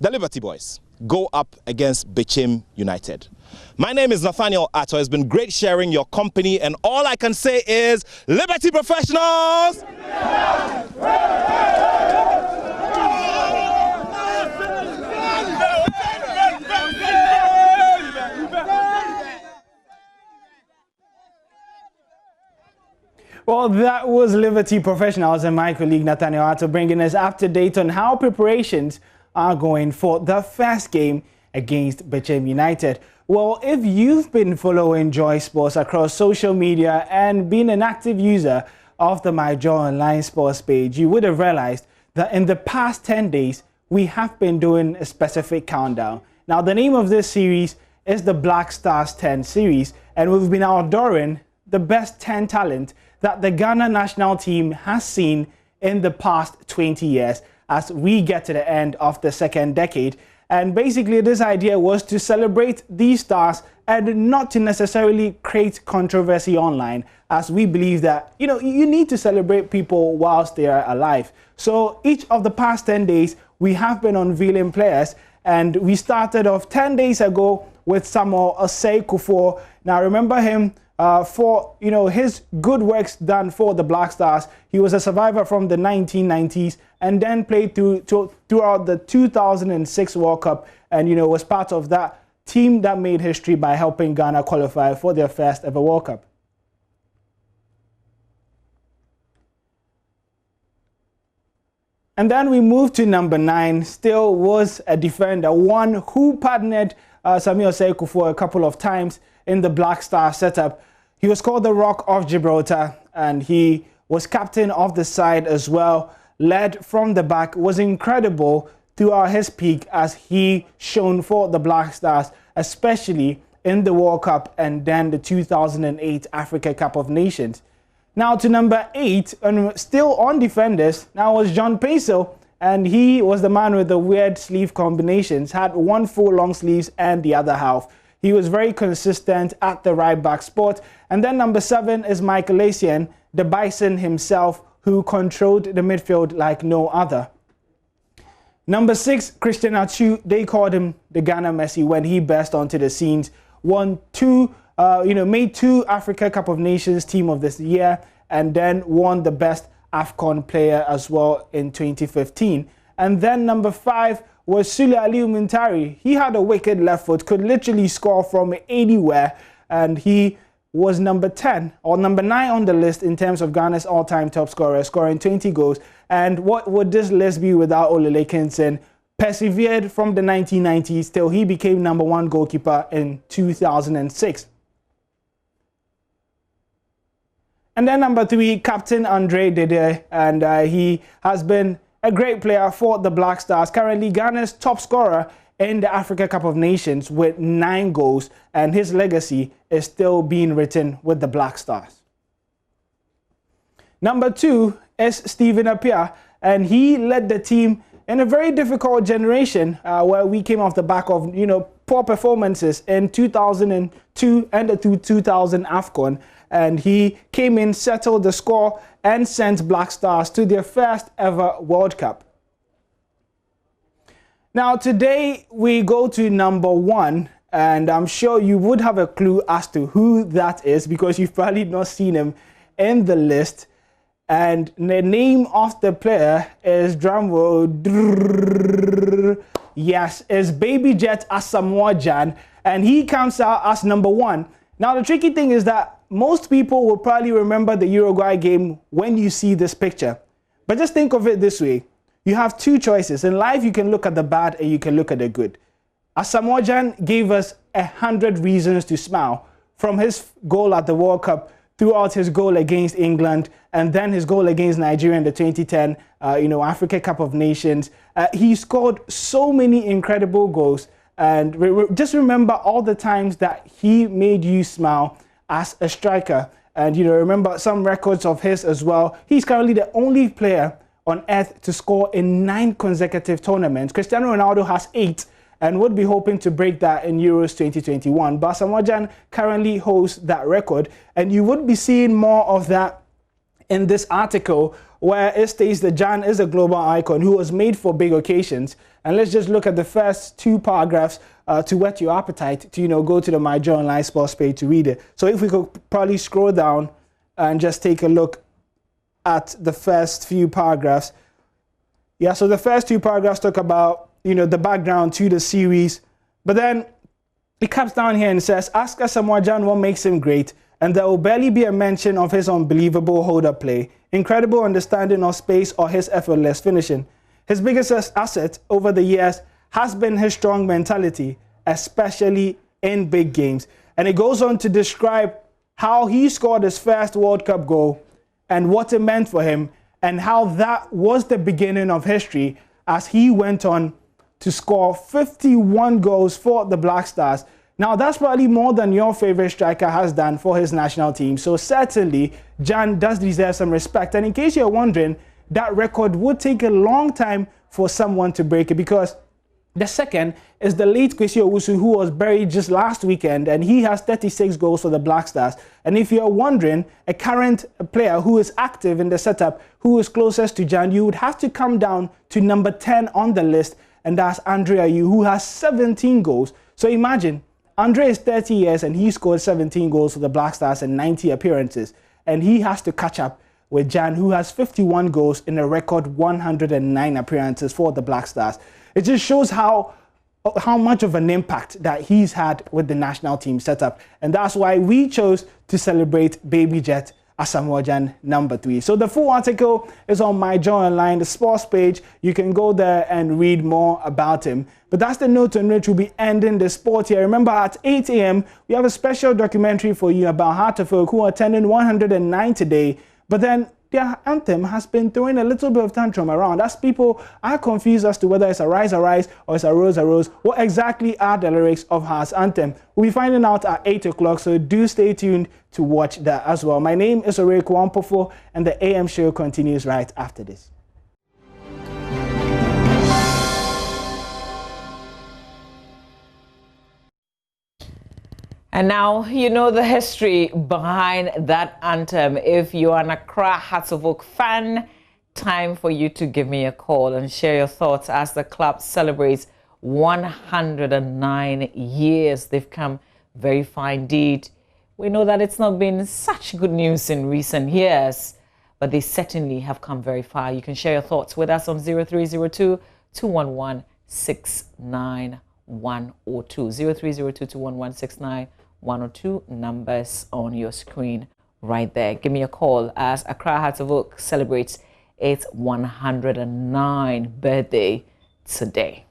the Liberty boys, go up against Bechem United. My name is Nathaniel Atto. It's been great sharing your company, and all I can say is Liberty Professionals! Well, that was Liberty Professionals and my colleague Nathaniel Atto bringing us up to date on how preparations are going for the first game against Bechem United. Well, if you've been following Joy Sports across social media and been an active user of the My Joy Online Sports page, you would have realized that in the past 10 days, we have been doing a specific countdown. Now, the name of this series is the Black Stars 10 series, and we've been outdooring the best 10 talent that the Ghana national team has seen in the past 20 years as we get to the end of the second decade. And basically this idea was to celebrate these stars and not to necessarily create controversy online, as we believe that, you need to celebrate people whilst they are alive. So each of the past 10 days, we have been unveiling players, and we started off 10 days ago with Samuel Osei Kufuor. Now remember him for his good works done for the Black Stars. He was a survivor from the 1990s and then played throughout the 2006 World Cup, and was part of that team that made history by helping Ghana qualify for their first ever World Cup. And then we move to number 9, still was a defender, one who partnered Samuel Sekou for a couple of times in the Black Star setup. He was called the Rock of Gibraltar, and he was captain of the side as well, led from the back, was incredible throughout his peak as he shone for the Black Stars, especially in the World Cup and then the 2008 Africa Cup of Nations. Now to number 8, and still on defenders, now was John Peso, and he was the man with the weird sleeve combinations, had one full long sleeves and the other half. He was very consistent at the right back spot. And then number 7 is Michael Essien, the Bison himself, who controlled the midfield like no other. Number 6, Christian Atsu, they called him the Ghana Messi when he burst onto the scenes. Made 2 Africa Cup of Nations Team of this year, and then won the best AFCON player as well in 2015. And then number 5 was Sule Aliu Muntari. He had a wicked left foot, could literally score from anywhere, and he was number 10 or number 9 on the list in terms of Ghana's all-time top scorer, scoring 20 goals. And what would this list be without Olele Kinson? Persevered from the 1990s till he became number 1 goalkeeper in 2006. And then number 3, Captain Andre Dede, and he has been a great player for the Black Stars, currently Ghana's top scorer in the Africa Cup of Nations with 9 goals, and his legacy is still being written with the Black Stars. Number 2 is Stephen Appiah, and he led the team in a very difficult generation where we came off the back of poor performances in 2002 and the 2000 AFCON, and he came in, settled the score, and sent Black Stars to their first ever World Cup. Now today we go to number 1, and I'm sure you would have a clue as to who that is because you've probably not seen him in the list. And the name of the player is, drumroll, yes, is Baby Jet Asamoah Gyan, and he comes out as number 1. Now the tricky thing is that most people will probably remember the Uruguay game when you see this picture. But just think of it this way. You have 2 choices. In life, you can look at the bad and you can look at the good. Asamoah Gyan gave us 100 reasons to smile, from his goal at the World Cup, throughout his goal against England, and then his goal against Nigeria in the 2010 Africa Cup of Nations. He scored so many incredible goals, and just remember all the times that he made you smile as a striker. And remember some records of his as well. He's currently the only player on earth to score in 9 consecutive tournaments. Cristiano Ronaldo has 8 and would be hoping to break that in Euros 2021. But Asamoah Gyan currently holds that record, and you would be seeing more of that in this article where it states that Gyan is a global icon who was made for big occasions. And let's just look at the first 2 paragraphs to whet your appetite to go to the My Joy Online Sports page to read it. So if we could probably scroll down and just take a look at the first few paragraphs. Yeah, so the first 2 paragraphs talk about the background to the series, but then it comes down here and says, ask Asamoah Gyan what makes him great, and there will barely be a mention of his unbelievable hold-up play, incredible understanding of space, or his effortless finishing. His biggest asset over the years has been his strong mentality, especially in big games. And it goes on to describe how he scored his first World Cup goal and what it meant for him, and how that was the beginning of history as he went on to score 51 goals for the Black Stars. Now, that's probably more than your favorite striker has done for his national team. So certainly, Gyan does deserve some respect. And in case you're wondering, that record would take a long time for someone to break it, because the second is the late Kwesi Owusu, who was buried just last weekend, and he has 36 goals for the Black Stars. And if you're wondering, a current player who is active in the setup, who is closest to Gyan, you would have to come down to number 10 on the list, and that's Andre Ayew, who has 17 goals. So imagine, Andre is 30 years and he scored 17 goals for the Black Stars in 90 appearances. And he has to catch up with Gyan, who has 51 goals in a record 109 appearances for the Black Stars. It just shows how much of an impact that he's had with the national team setup. And that's why we chose to celebrate Baby Jet Asamoah Gyan #3. So the full article is on My Joy Online, the sports page. You can go there and read more about him. But that's the note on which we'll be ending the sport here. Remember, at 8 a.m., we have a special documentary for you about Hartlepool who are attending 109 today. But then their anthem has been throwing a little bit of tantrum around as people are confused as to whether it's a rise or it's a rose. What exactly are the lyrics of Hearts anthem? We'll be finding out at 8 o'clock, so do stay tuned to watch that as well. My name is Ore Kwampofo, and the AM show continues right after this. And now you know the history behind that anthem. If you are an Accra Hearts of Oak fan, time for you to give me a call and share your thoughts as the club celebrates 109 years. They've come very far indeed. We know that it's not been such good news in recent years, but they certainly have come very far. You can share your thoughts with us on 0302 211 69102. 0302 211 69102. Numbers on your screen right there. Give me a call as Accra Hearts of Oak celebrates its 109th birthday today.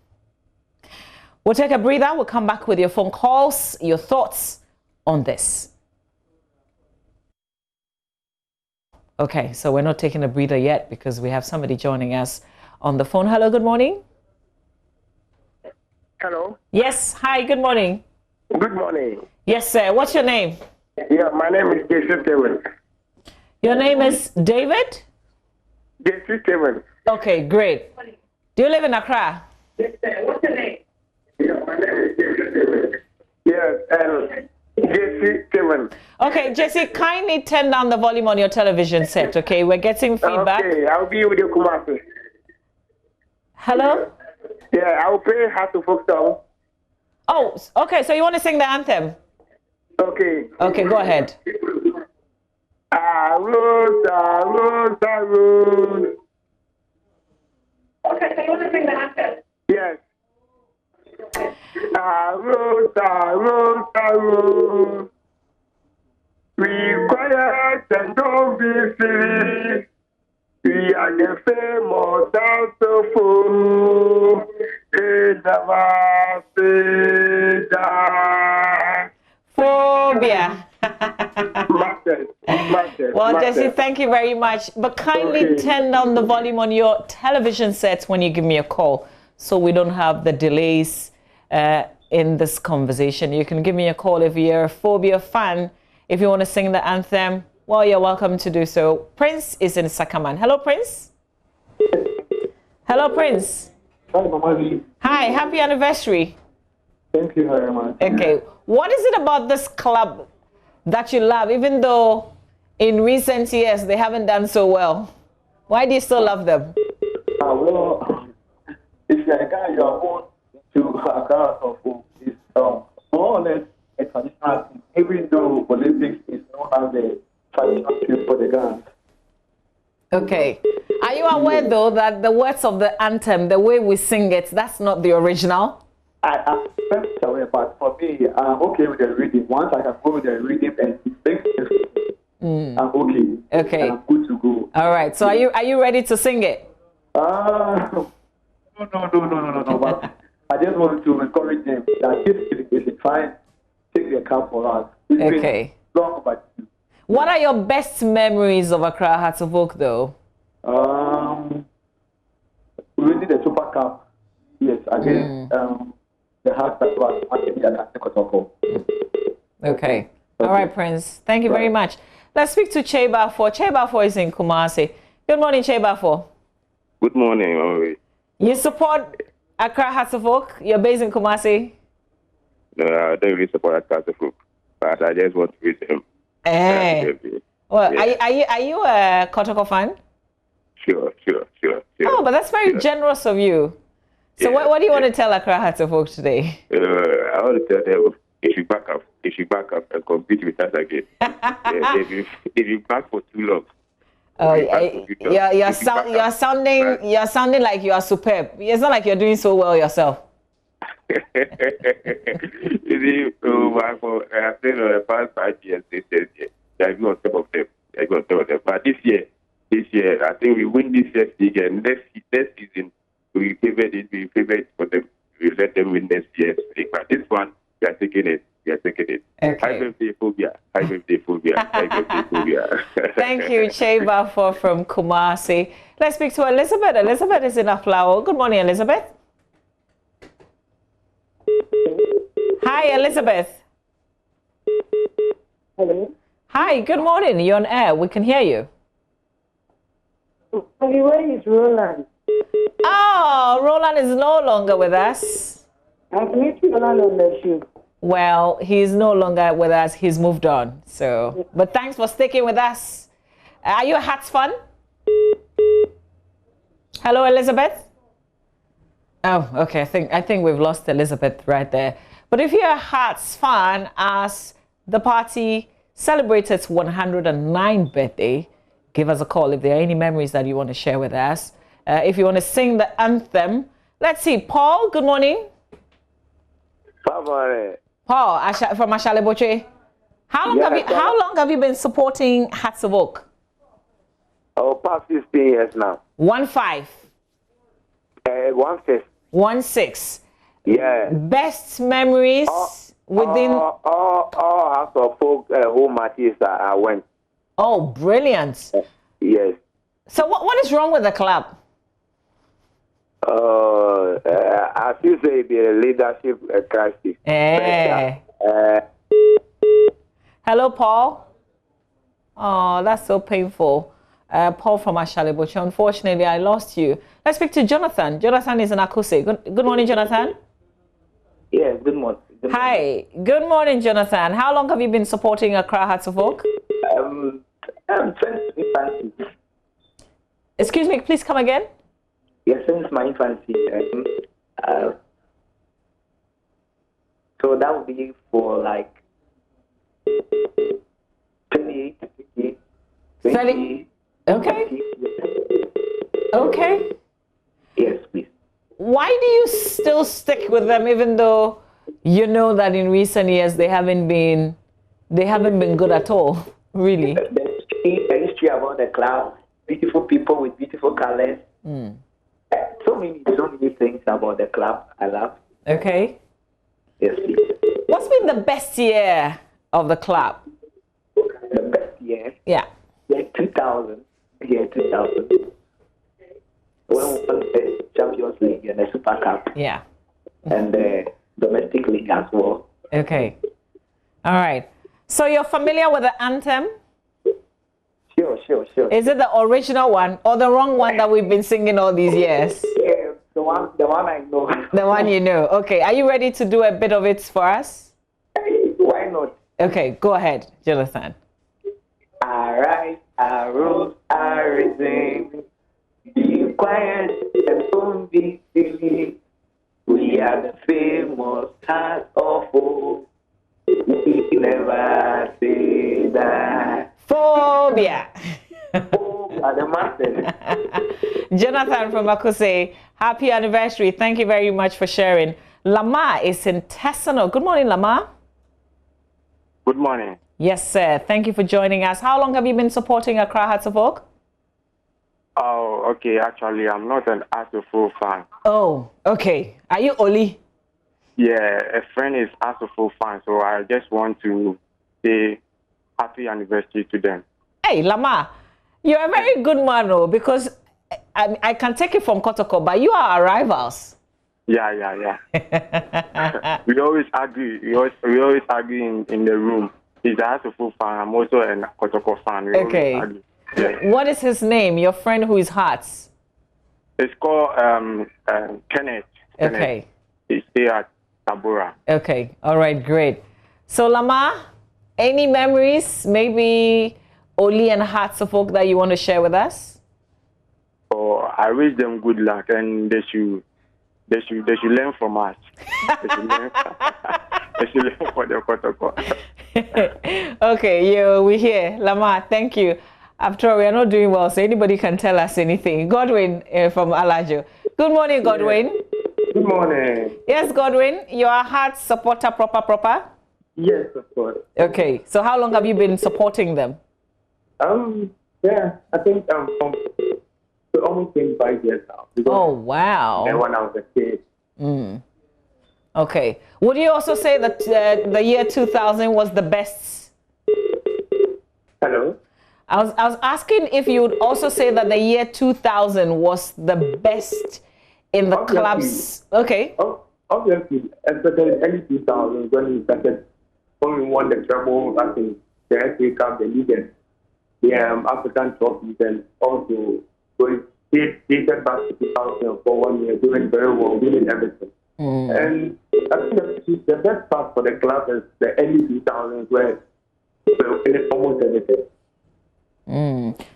We'll take a breather. We'll come back with your phone calls, your thoughts on this. Okay, so we're not taking a breather yet because we have somebody joining us on the phone. Hello, good morning. Hello. Yes, hi, good morning. Good morning. Yes, sir. What's your name? Yeah, my name is JC Kevin. Your name is David? JC Kevin. Okay, great. Do you live in Accra? What's your name? Yeah, my name is JC Kevin. Yes, JC Kevin. Okay, Jesse, kindly turn down the volume on your television set, okay? We're getting feedback. Okay, I'll be with you, Kumasi. Hello? Yeah, I'll play Hearts of Oak song. Oh, okay, so you want to sing the anthem? Okay. Okay, go ahead. Arose, arose, arose. Okay, so you want to sing the anthem? Yes. Arose, arose, arose. We quiet and don't be silly. We are the famous dance of food. Phobia. Well, Jesse, thank you very much. But kindly turn down the volume on your television sets when you give me a call so we don't have the delays in this conversation. You can give me a call if you're a Phobia fan. If you want to sing the anthem, well, you're welcome to do so. Prince is in Sakaman. Hello, Prince. Hello, Prince. Hi, Mama. Hi, happy anniversary. Thank you very much. Okay, what is it about this club that you love, even though in recent years they haven't done so well? Why do you still love them? Well, if you're a guy you are born to Accra of is more or less a traditional thing, even though Olympics is known as the traditional thing for the Ghana. Okay. Are you aware, though, that the words of the anthem, the way we sing it, that's not the original? I'm aware, but for me, I'm okay with the reading. Once I can go with the reading and sing it, I'm okay. Okay. And I'm good to go. All right. So are you ready to sing it? No. But I just want to encourage them that if they should try and take their cup for us. Okay. Long overdue. What are your best memories of Accra Hearts of Oak, though? We did the Super Cup, yes, against the Hearts that was actually at Kotoko. Okay. All right, Prince. Thank you very much. Let's speak to Che Bafo. Che Bafo is in Kumasi. Good morning, Che Bafo. Good morning, Mama. You support Accra Hearts of Oak? You're based in Kumasi? No, I don't really support Accra Hearts of Oak, but I just want to read them. Well, yeah. Are you a Kotoko fan? Sure. Oh, but that's very generous of you. So what do you want to tell Accra Hearts of Oak today? I want to tell them they should back up and compete with us again. They've been back for too long. Oh, you're sounding like you are superb. It's not like you're doing so well yourself. I've been on the past 5 years, they said, I've been on top of them. But this year, I think we win this year's league, and next season we favored it. We favored for them. We let them win next year's league. But this one, we are taking it. Okay. High birthday phobia. Thank you, Cheba from Kumasi. Let's speak to Elizabeth. Elizabeth is in Aflao. Good morning, Elizabeth. Hi, Elizabeth. Hello. Hi, good morning. You're on air. We can hear you. Where is Roland? Oh, Roland is no longer with us. I've met Roland on the show. Well, he's no longer with us. He's moved on. So, but thanks for sticking with us. Are you a Hearts fan? Hello, Elizabeth. Oh, okay. I think we've lost Elizabeth right there. But if you're a Hearts fan, as the party celebrates its 109th birthday, give us a call if there are any memories that you want to share with us. If you want to sing the anthem, let's see. Paul, good morning. Paul from Ashale Boche. How long have you been supporting Hearts of Oak? Oh, past 15 years now. 1-5. 1-6. 1-6. Yeah. Best memories within all Hearts of Oak home matches I went. Oh, brilliant. Yes. So what is wrong with the club? As you say, the leadership crisis. Hello, Paul. Oh, that's so painful. Paul from Ashale Boche. Unfortunately, I lost you. Let's speak to Jonathan. Jonathan is in Akuse. Good morning, Jonathan. Yes, good morning. Hi. Good morning, Jonathan. How long have you been supporting Accra Hearts of Oak? Since infancy. Excuse me, please come again. Yes, since my infancy. So that would be for like 28, 30. Okay. Okay. Yes, please. Why do you still stick with them even though you know that in recent years they haven't been good at all? Really? The history about the club, beautiful people with beautiful colors. So many things about the club I love. Okay. Yes, please. What's been the best year of the club? The best year? Yeah. Year 2000. Year 2000. When we won the Champions League and the Super Cup. Yeah. And the domestic league as well. Okay. All right. So you're familiar with the anthem? Sure. Is it the original one or the wrong one that we've been singing all these years? Yeah, the one I know. The one you know. Okay. Are you ready to do a bit of it for us? Why not? Okay. Go ahead, Jonathan. Arise, arose, arisen. Be quiet and don't be silly. We are the famous Hearts of Oak. We never say that. Phobia. The master. Jonathan from Akuse, happy anniversary. Thank you very much for sharing. Lama is in Tessano. Good morning, Lama. Good morning. Yes, sir. Thank you for joining us. How long have you been supporting Accra Hearts of Oak? Oh, okay. Actually, I'm not an Hearts of Oak fan. Oh, okay. Are you Oli? Yeah, a friend is Hearts of Oak fan, so I just want to say happy anniversary to them. Hey, Lama, you're a very good man, though, because I can take it from Kotoko, but you are our rivals. Yeah. We always argue. We always argue in the room. He's a Hearts of Oak fan. I'm also a Kotoko fan. We okay. always argue. Yeah. What is his name? Your friend who is Hearts? It's called Kenneth. Okay. He stay at Tabora. Okay. All right. Great. So, Lama, any memories, maybe Oli and Hearts of Oak that you want to share with us? Oh, I wish them good luck, and they should learn from us. They should learn for the Kotoko. Okay, we here. Lama, thank you. After all, we are not doing well, so anybody can tell us anything. Godwin from Alajo. Good morning, Godwin. Good morning. Yes, Godwin, you are a Hearts supporter proper? Yes, of course. Okay, so how long have you been supporting them? Yeah, I think almost 25 years now. Oh, wow. And when I was a kid. Okay. Would you also say that the year 2000 was the best? Hello? I was asking if you would also say that the year 2000 was the best in the clubs. Okay. Obviously, especially early 2000s when we won the treble, I think the FA Cup, the league, and the African trophies, and also dated back to 2004 1 year, doing very well, winning everything. And I think the best part for the club is the early 2000s where we were winning almost everything.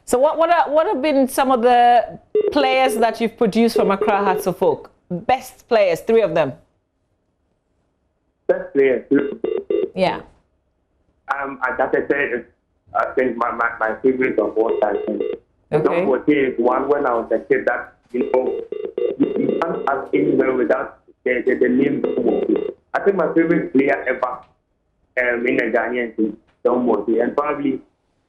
So what have been some of the players that you've produced from Accra Hearts of Oak? Best players, 3 of them. Best players. Yeah. As I said, I think my favorite of all time. Okay. Number is one when I was a kid that you can't have anywhere without the name. I think my favorite player ever in the Ghanaian team, Don Mosi, and probably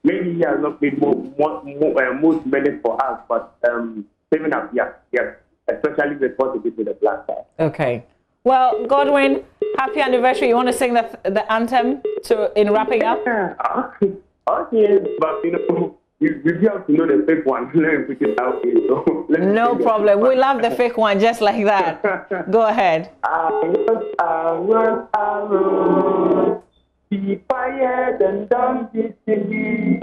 maybe he has not played most minutes for us, but 7 up, yeah, especially with what he did with the Black Stars. Okay. Well, Godwin, happy anniversary. You want to sing the anthem in wrapping up? Okay, but you have to know the fake one. Let me put it out here. So no problem. We love the fake one just like that. Go ahead. Be fired and done this to me.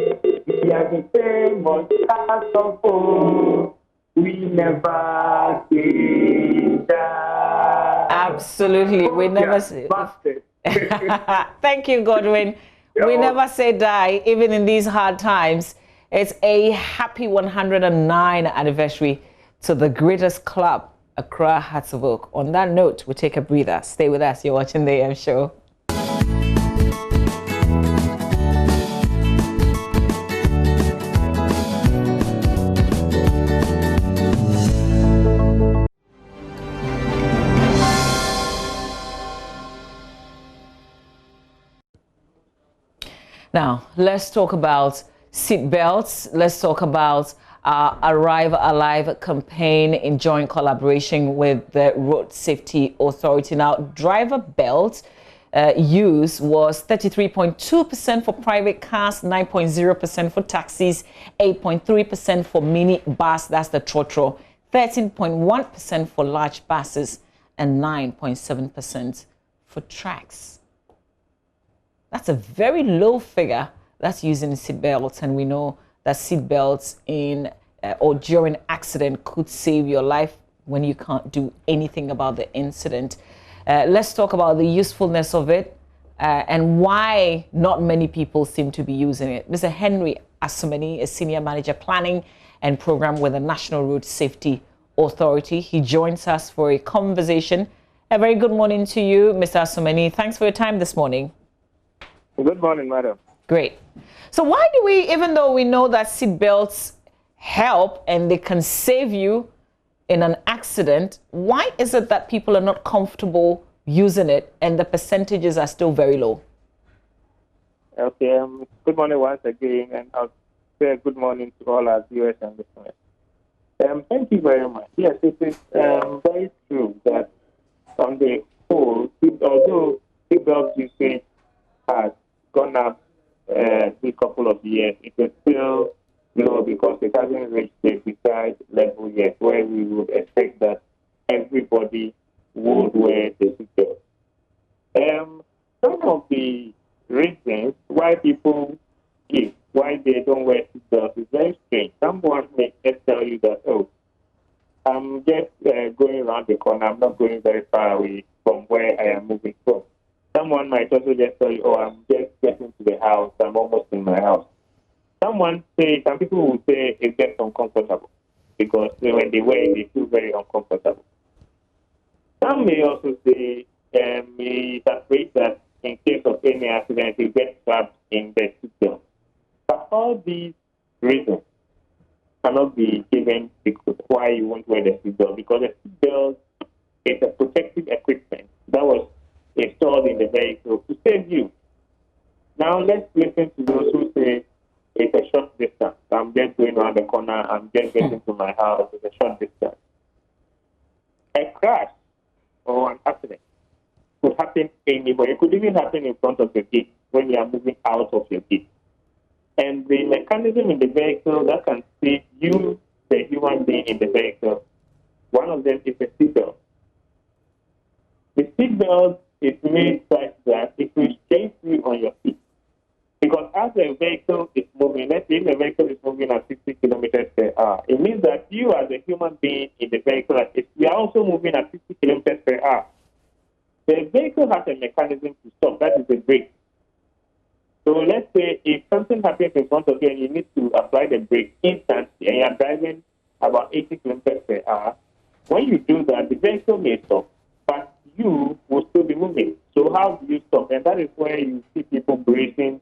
We are the famous cast of old. We never say that. Absolutely. We never say that. Thank you, Godwin. We never say die, even in these hard times. It's a happy 109 anniversary to the greatest club, Accra Hearts of Oak. On that note, we'll take a breather. Stay with us. You're watching the AM Show. Now, let's talk about seat belts. Let's talk about Arrive Alive campaign in joint collaboration with the Road Safety Authority. Now, driver belt use was 33.2% for private cars, 9.0% for taxis, 8.3% for mini bus, that's the trotro, 13.1% for large buses, and 9.7% for tracks. That's a very low figure that's using seat belts, and we know that seat belts in or during accident could save your life when you can't do anything about the incident. Let's talk about the usefulness of it and why not many people seem to be using it. Mr. Henry Asumani is Senior Manager Planning and Program with the National Road Safety Authority. He joins us for a conversation. A very good morning to you, Mr. Asumani. Thanks for your time this morning. Good morning, madam. Great. So why do we, even though we know that seat belts help and they can save you in an accident, why is it that people are not comfortable using it and the percentages are still very low? Okay, good morning once again, and I'll say good morning to all our viewers and listeners. Thank you very much. Yes, it is very true that on the whole, although seat belt usage has gone up a couple of years, it is still low because it hasn't reached the desired level yet where we would expect that everybody would wear the seatbelt. Some of the reasons why people give, why they don't wear seatbelts is very strange. Someone may just tell you that, oh, I'm just going around the corner, I'm not going very far away from where I am moving from. Someone might also just tell you, oh, I'm just getting to the house, I'm almost in my house. Some people will say it gets uncomfortable because when they wear it, they feel very uncomfortable. Some may also say it's afraid that in case of any accident, you get trapped in the seatbelt. But all these reasons cannot be given because why you won't wear the seatbelt, because the seatbelt is a protective equipment that was installed in the vehicle to save you. Now let's listen to those who say it's a short distance. I'm just going around the corner. I'm just getting to my house. It's a short distance. A crash or an accident could happen anywhere. It could even happen in front of your gate when you are moving out of your gate. And the mechanism in the vehicle that can save you, the human being in the vehicle, one of them is a seatbelt. The seatbelt is made such that it restrains you on your seat. Because as the vehicle is moving, let's say the vehicle is moving at 60 kilometers per hour, it means that you as a human being in the vehicle, you are also moving at 60 kilometers per hour. The vehicle has a mechanism to stop. That is the brake. So let's say if something happens in front of you and you need to apply the brake instantly and you are driving about 80 kilometers per hour, when you do that, the vehicle may stop, but you will still be moving. So how do you stop? And that is where you see people bracing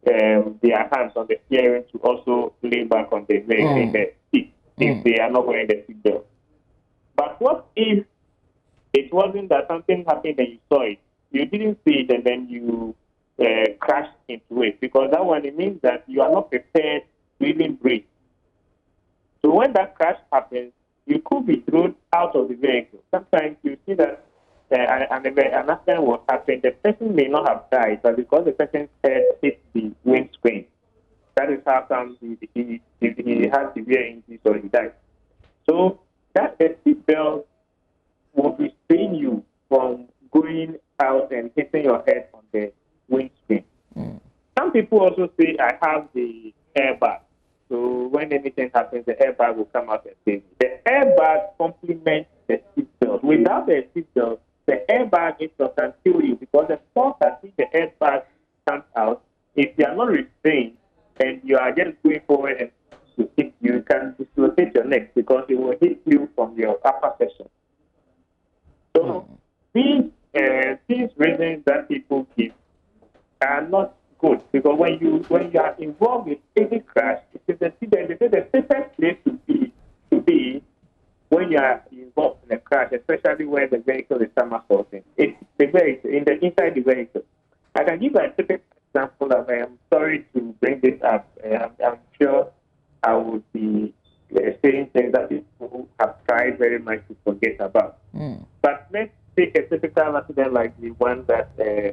their hands on the steering to also lay back on the in the seat if they are not wearing the seatbelt. But what if it wasn't that something happened and you saw it, you didn't see it, and then you crashed into it? Because that one, it means that you are not prepared to even brake. So when that crash happens, you could be thrown out of the vehicle. Sometimes you see that an accident will happen. The person may not have died, but because the person's head hit the windscreen, that is how come he had severe injuries or he died. So that the seatbelt will restrain you from going out and hitting your head on the windscreen. Some people also say, I have the airbag. So when anything happens, the airbag will come out and save you. The airbag complements the seatbelt. Without the seatbelt, the airbag itself can kill you, because the force that the airbag comes out, if you are not restrained and you are just going forward and to hit you, can dislocate your neck because it will hit you from your upper section. So these reasons that people give are not good, because when you are involved in any crash, it is the safest place to be when you are involved in a crash, especially when the vehicle is somersaulting. It's the vehicle inside the vehicle. I can give a typical example of. I am sorry to bring this up. I'm sure I would be saying things that people have tried very much to forget about. But let's take a typical accident like the one that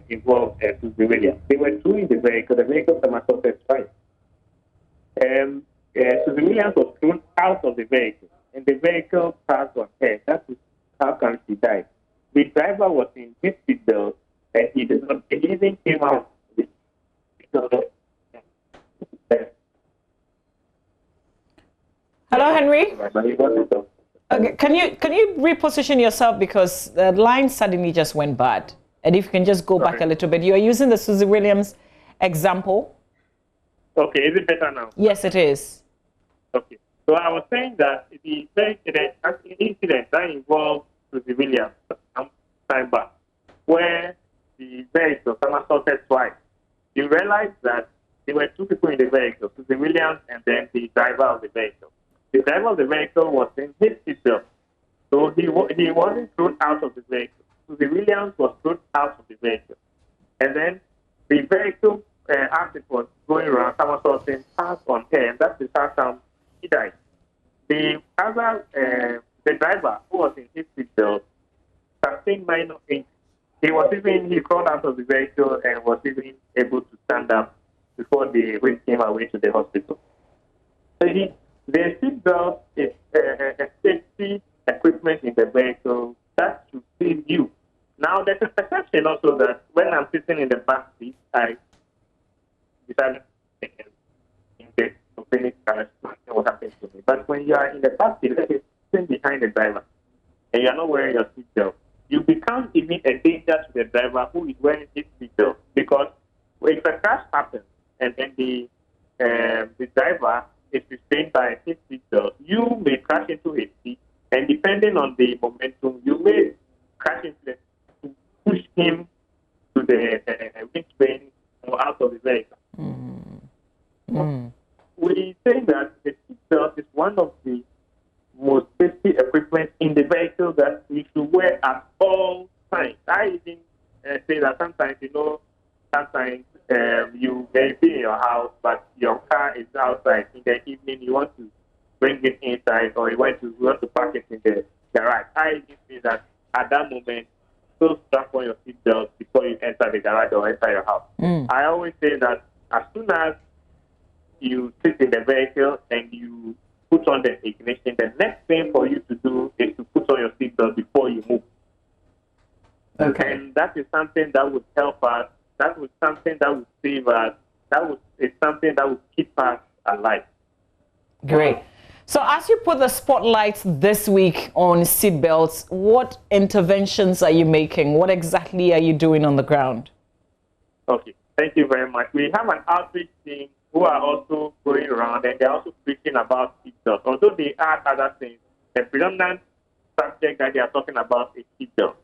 involved Susie Williams. They were two in the vehicle. The vehicle somersaulted twice. Susie Williams was thrown out of the vehicle, and the vehicle passed on her. That is how come she died. The driver was in his seatbelt, and he did not. He even came out. Hello, Henry. Okay, can you reposition yourself, because the line suddenly just went bad, and if you can just go back a little bit. You are using the Susie Williams example. Okay, is it better now? Yes, it is. Okay, so I was saying that the incident that involved Susie Williams some time back, where the vehicle somersaulted twice, you realize that there were two people in the vehicle, Susie Williams and then the driver of the vehicle. The driver of the vehicle was in his seatbelt, so he wasn't thrown out of the vehicle. Susie Williams was thrown out of the vehicle, and then the vehicle, as it was going around, somersaulting, passed on her, and that is how come he died. The driver who was in his seatbelt sustained minor injuries. He crawled out of the vehicle and was even able to stand up before they whisked him away to the hospital. So the seatbelt is a safety equipment in the vehicle that should save you. Now, there's a perception also that when I'm sitting in the back seat, I decided to finish what happens to me. But when you are in the back seat, let's say sitting behind the driver, and you are not wearing your seatbelt, you become even a danger to the driver who is wearing his seatbelt. Because if a crash happens and then the driver is restrained by his seatbelt, you may crash into his seat, and depending on the momentum, you may crash into it to push him to the windscreen or out of the vehicle. We say that the seatbelt is one of the most safety equipment in the vehicle that we should wear at all times. I even say that sometimes, sometimes you may be in your house, but your car is outside. In the evening, you want to bring it inside, or you want to park it in the garage. I think that at that moment, so strap on your seatbelt before you enter the garage or enter your house. I always say that as soon as you sit in the vehicle and you put on the ignition, the next thing for you to do is to put on your seatbelt before you move. Okay. And that is something that would help us. That was something that would save us. It's something that would keep us alive. Great. So as you put the spotlight this week on seatbelts, what interventions are you making? What exactly are you doing on the ground? Okay, thank you very much. We have an outreach team who are also going around, and they're also preaching about seatbelts. Although they add other things, the predominant subject that they are talking about is seatbelts.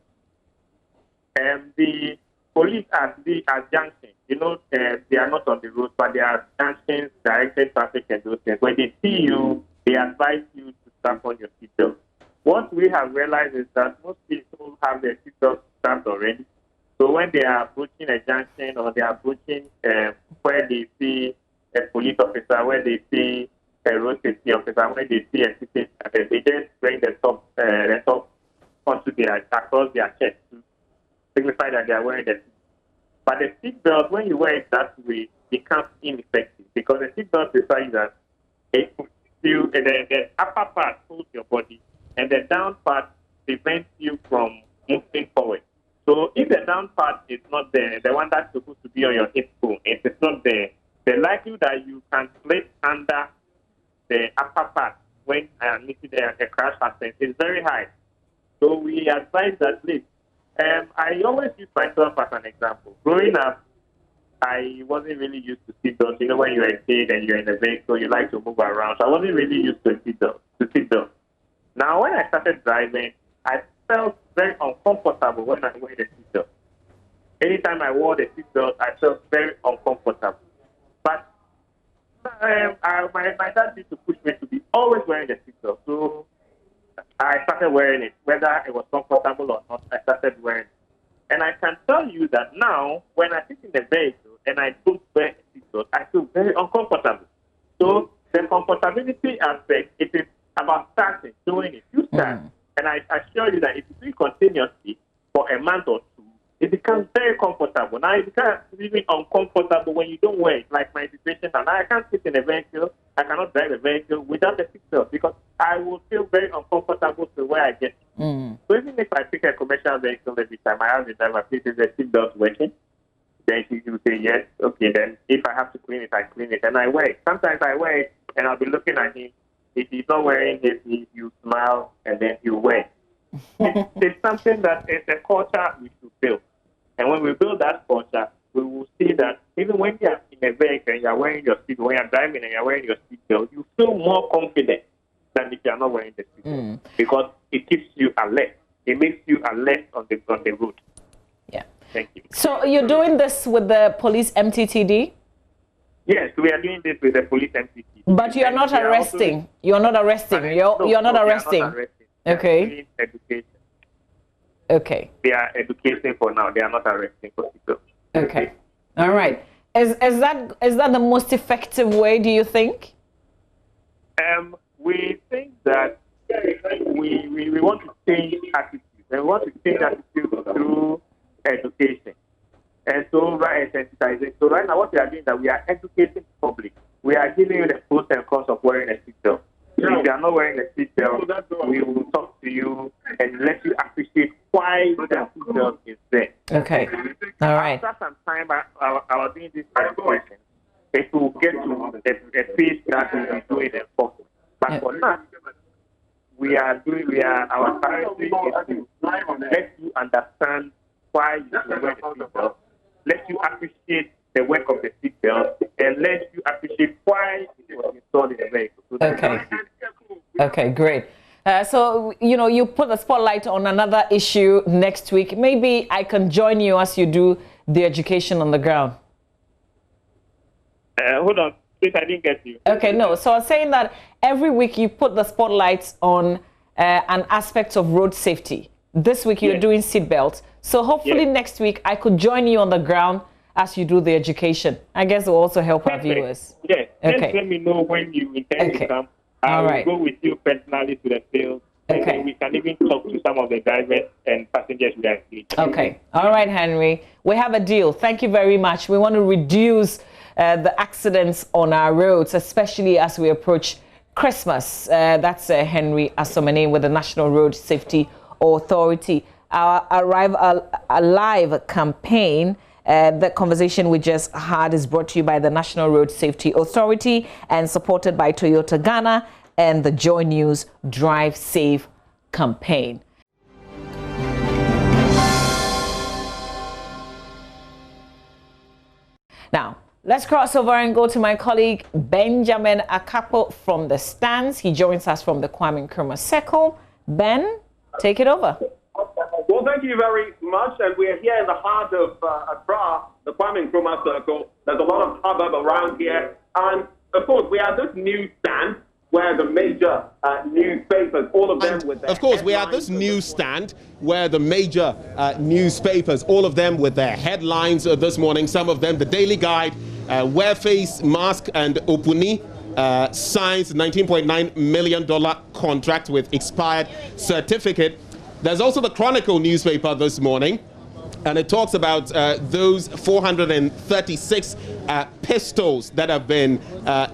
And the police at junctions, they are not on the road, but they are junctions, directed traffic and those things. When they see you, they advise you to strap on your seatbelt. What we have realized is that most people have their seatbelt strapped already. So when they are approaching a junction or they are approaching where they see a police officer, where they see a road safety officer, where they see a citizen, they just bring the top onto across their chest to signify that they are wearing the seatbelt. But the seatbelt, when you wear it that way, becomes ineffective because the seatbelt decides that the upper part holds your body and the down part prevents you from moving forward. So if the down part is not there, the one that's supposed to be on your hip bone, if it's not there, the likelihood that you can slip under the upper part when a crash happens is very high. So we advise that, please. I always use myself as an example. Growing up, I wasn't really used to seatbelts. When you're a kid and you're in a vehicle, you like to move around. So I wasn't really used to seatbelts. Now, when I started driving, I felt very uncomfortable when I wore the seatbelt. Anytime I wore the seatbelt, I felt very uncomfortable. But my dad used to push me to be always wearing the seatbelt. So I started wearing it. Whether it was comfortable or not, I started wearing it. And I can tell you that now, when I sit in the vehicle and I don't wear a seatbelt, I feel very uncomfortable. So the comfortability aspect, it is about starting, doing it. You start. And I assure you that if you do it continuously for a month or two, it becomes very comfortable. Now it becomes really uncomfortable when you don't wear it, like my situation now. Now I can't sit in a vehicle, I cannot drive a vehicle without a seatbelt because I will feel very uncomfortable to where I get. So even if I pick a commercial vehicle every time, I have the driver, please, is the seatbelt working? Then he will say yes. Okay, then if I have to clean it, I clean it and I wear it. Sometimes I wear it and I'll be looking at him. If he's not wearing it, you smile and then he'll wear it. It's something that is a culture we should build. And when we build that culture, we will see that even when you're in a vehicle and you're wearing your seatbelt, when you're driving and you're wearing your seatbelt, you feel more confident than if you're not wearing the seatbelt because it keeps you alert. It makes you alert on the road. Yeah. Thank you. So you're doing this with the police MTTD? Yes, we are doing this with the police MTTD. But you are not arresting. You're not arresting. You're not arresting. Okay. Education. Okay. They are educating for now. They are not arresting for people. Okay. All right. Is that the most effective way, do you think? We think that we want to change attitudes. We want to change attitudes through education. And so sensitizing. So right now what we are doing is that we are educating the public. We are giving you the pros and cons of wearing a seatbelt. If you are not wearing a seatbelt, we will talk to you and let you appreciate why the seatbelt is there. Okay. All right. After some time, I was doing this education. It will get to a phase that we will be doing it possible. But for now, our priority is to let you understand why you should wear the seatbelt, let you appreciate the work of the seatbelt, and let you appreciate why it was installed in the vehicle. So okay. Okay, great. So, you put the spotlight on another issue next week. Maybe I can join you as you do the education on the ground. Hold on, please, I didn't get you. Okay, no. So I was saying that every week you put the spotlight on an aspect of road safety. This week you're doing seatbelts. So hopefully next week I could join you on the ground as you do the education. I guess it will also help our viewers. Yes. Okay. Just let me know when you intend to come. I will go with you personally to the field. And then we can even talk to some of the drivers and passengers we are engaging. Okay. All right, Henry. We have a deal. Thank you very much. We want to reduce the accidents on our roads, especially as we approach Christmas. That's Henry Asomani with the National Road Safety Authority. Our Arrive Alive campaign, the conversation we just had, is brought to you by the National Road Safety Authority and supported by Toyota Ghana and the Joy News Drive Safe campaign. Now, let's cross over and go to my colleague Benjamin Akapo from the stands. He joins us from the Kwame Nkrumah Circle. Ben, take it over. Well, thank you very much. And we're here in the heart of Accra, the Kwame Nkrumah Circle. There's a lot of hubbub around here. And, of course, we are this news stand where the major newspapers, all of them with their Of course, we are this newsstand where the major newspapers, all of them with their headlines this morning, some of them the Daily Guide, Wear Face Mask and Opuni signs $19.9 million contract with expired certificate. There's also the Chronicle newspaper this morning, and it talks about those 436 pistols that have been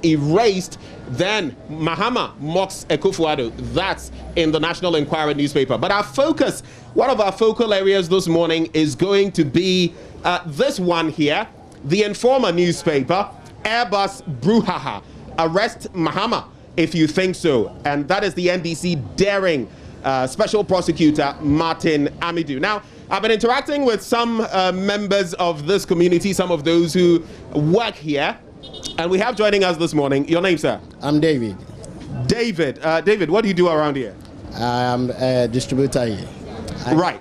erased. Then Mahama mocks Akufo-Addo. That's in the National Enquirer newspaper. But our focus, one of our focal areas this morning is going to be this one here, the Informer newspaper, Airbus brouhaha. Arrest Mahama if you think so. And that is the NDC daring Special Prosecutor Martin Amidu. Now, I've been interacting with some members of this community, some of those who work here. And we have joining us this morning. Your name, sir? I'm David. David. David, what do you do around here? I'm a distributor here. Right.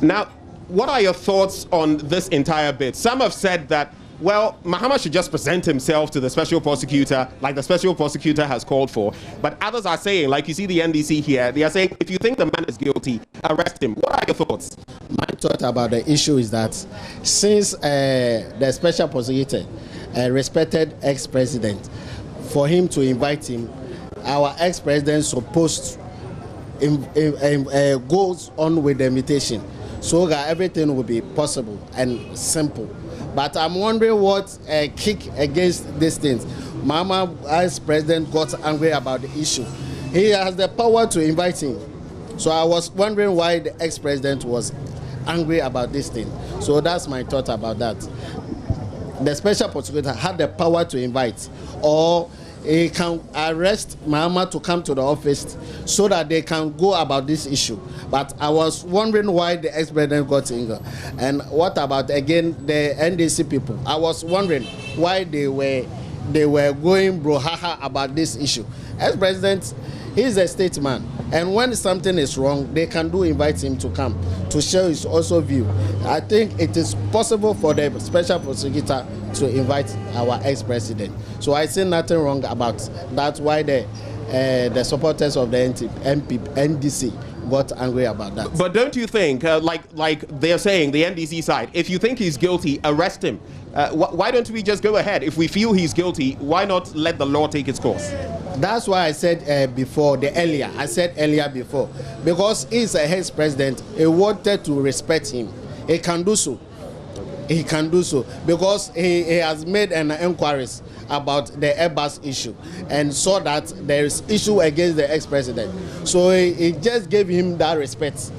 Now, what are your thoughts on this entire bit? Some have said that, well, Mahama should just present himself to the special prosecutor, like the special prosecutor has called for. But others are saying, like you see the NDC here, they are saying, if you think the man is guilty, arrest him. What are your thoughts? My thought about the issue is that since the special prosecutor respected ex-president, for him to invite him, our ex-president supposed goes on with the invitation so that everything will be possible and simple. But I'm wondering what kick against these things. Mama, as president, got angry about the issue. He has the power to invite him. So I was wondering why the ex-president was angry about this thing. So that's my thought about that. The special prosecutor had the power to invite, or he can arrest Mahama to come to the office so that they can go about this issue. But I was wondering why the ex-president got angry. And what about, again, the NDC people? I was wondering why they were going brouhaha about this issue. Ex-president, he's a statesman, and when something is wrong, they can invite him to come to share his also view. I think it is possible for the special prosecutor to invite our ex-president. So I see nothing wrong about that. Why the supporters of the NDC got angry about that. But don't you think, like they're saying, the NDC side, if you think he's guilty, arrest him. Why don't we just go ahead? If we feel he's guilty, why not let the law take its course? That's why I said before, I said earlier before, because he's a ex-president, he wanted to respect him. He can do so. He can do so because he has made an inquiries about the Airbus issue and saw that there is issue against the ex-president. So he just gave him that respect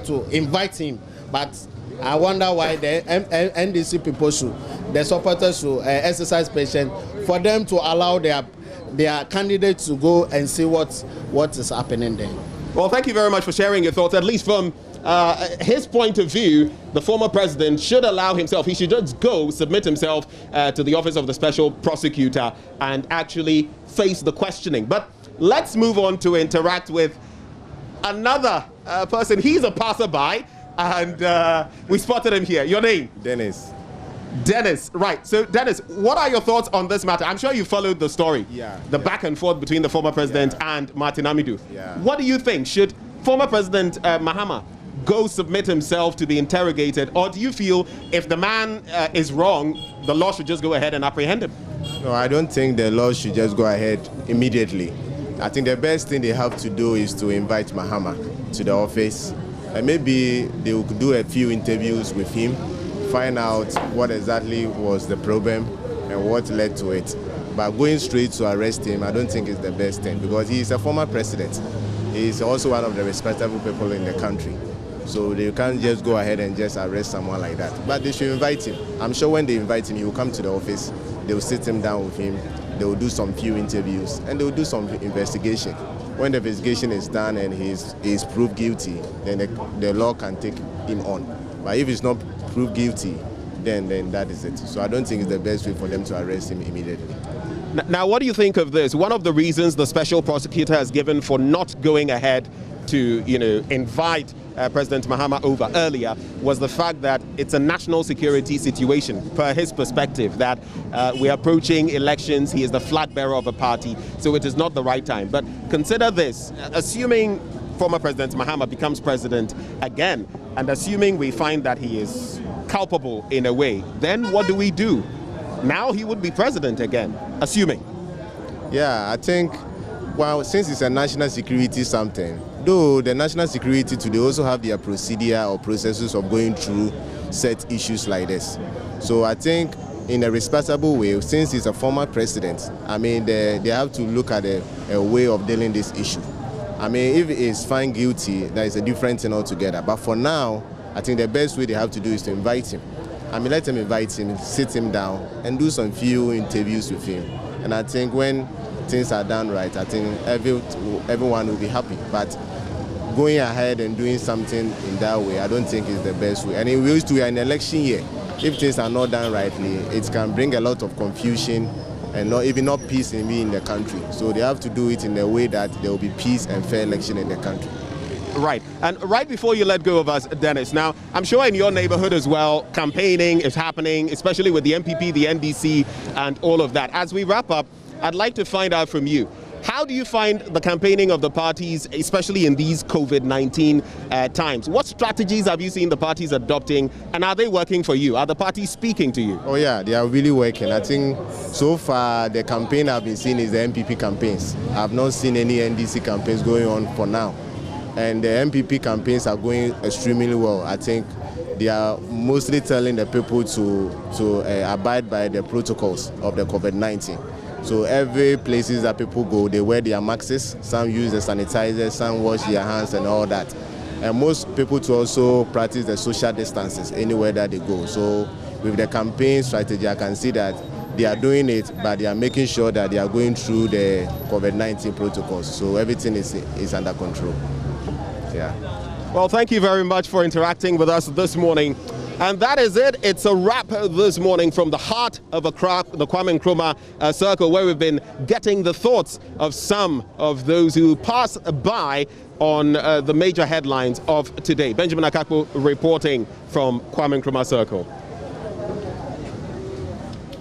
to invite him. But I wonder why the NDC people the supporters should exercise patience for them to allow their candidates to go and see what is happening there. Well, thank you very much for sharing your thoughts. At least from his point of view, the former president should allow himself, he should just go submit himself to the office of the special prosecutor and actually face the questioning. But let's move on to interact with another person. He's a passerby, and we spotted him here. Your name? Dennis. Dennis, right. So, Dennis, what are your thoughts on this matter? I'm sure you followed the story. The back and forth between the former president and Martin Amidu. What do you think? Should former President Mahama go submit himself to be interrogated? Or do you feel if the man is wrong, the law should just go ahead and apprehend him? No, I don't think the law should just go ahead immediately. I think the best thing they have to do is to invite Mahama to the office. And maybe they could do a few interviews with him, find out what exactly was the problem and what led to it. But going straight to arrest him, I don't think is the best thing, because he is a former president. He is also one of the respectable people in the country. So they can't just go ahead and just arrest someone like that. But they should invite him. I'm sure when they invite him, he will come to the office. They will sit him down with him. They will do some few interviews and they will do some investigation. When the investigation is done and he is proved guilty, then the law can take him on. But if he's not proved guilty, then that is it. So I don't think it's the best way for them to arrest him immediately. Now, what do you think of this? One of the reasons the special prosecutor has given for not going ahead to, invite President Mahama over earlier was the fact that it's a national security situation, per his perspective, that we're approaching elections, he is the flag bearer of a party, so it is not the right time. But consider this, assuming former President Mahama becomes president again, and assuming we find that he is culpable in a way, then what do we do? Now he would be president again, assuming. Yeah, I think, well, since it's a national security something, though the national security today also have their procedure or processes of going through set issues like this. So I think in a responsible way, since he's a former president, I mean, they have to look at a way of dealing this issue. I mean, if he's found guilty, that is a different thing altogether. But for now, I think the best way they have to do is to invite him. I mean, let them invite him, sit him down, and do some few interviews with him. And I think when things are done right, I think everyone will be happy. But going ahead and doing something in that way, I don't think is the best way. And we used to be an election year. If things are not done rightly, it can bring a lot of confusion and not peace in the country. So they have to do it in a way that there will be peace and fair election in the country. Right. And right before you let go of us, Dennis, now, I'm sure in your neighborhood as well, campaigning is happening, especially with the MPP, the NDC, and all of that. As we wrap up, I'd like to find out from you, how do you find the campaigning of the parties, especially in these COVID-19 times? What strategies have you seen the parties adopting, and are they working for you? Are the parties speaking to you? Oh yeah, they are really working. I think so far the campaign I've been seeing is the MPP campaigns. I've not seen any NDC campaigns going on for now. And the MPP campaigns are going extremely well. I think they are mostly telling the people to abide by the protocols of the COVID-19. So every places that people go, they wear their masks, some use the sanitizers, some wash their hands and all that. And most people to also practice the social distances anywhere that they go. So with the campaign strategy, I can see that they are doing it, but they are making sure that they are going through the COVID-19 protocols. So everything is under control. Yeah. Well, thank you very much for interacting with us this morning. And that is it. It's a wrap this morning from the heart of Accra, the Kwame Nkrumah Circle, where we've been getting the thoughts of some of those who pass by on the major headlines of today. Benjamin Akakpo reporting from Kwame Nkrumah Circle.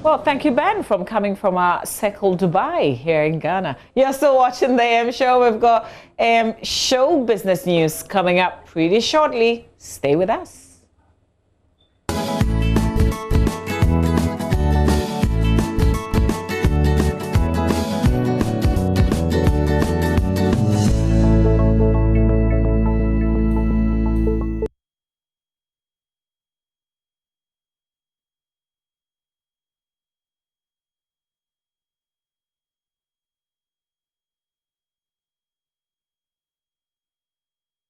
Well, thank you, Ben, from coming from our Circle Dubai here in Ghana. You're still watching the AM Show. We've got show business news coming up pretty shortly. Stay with us.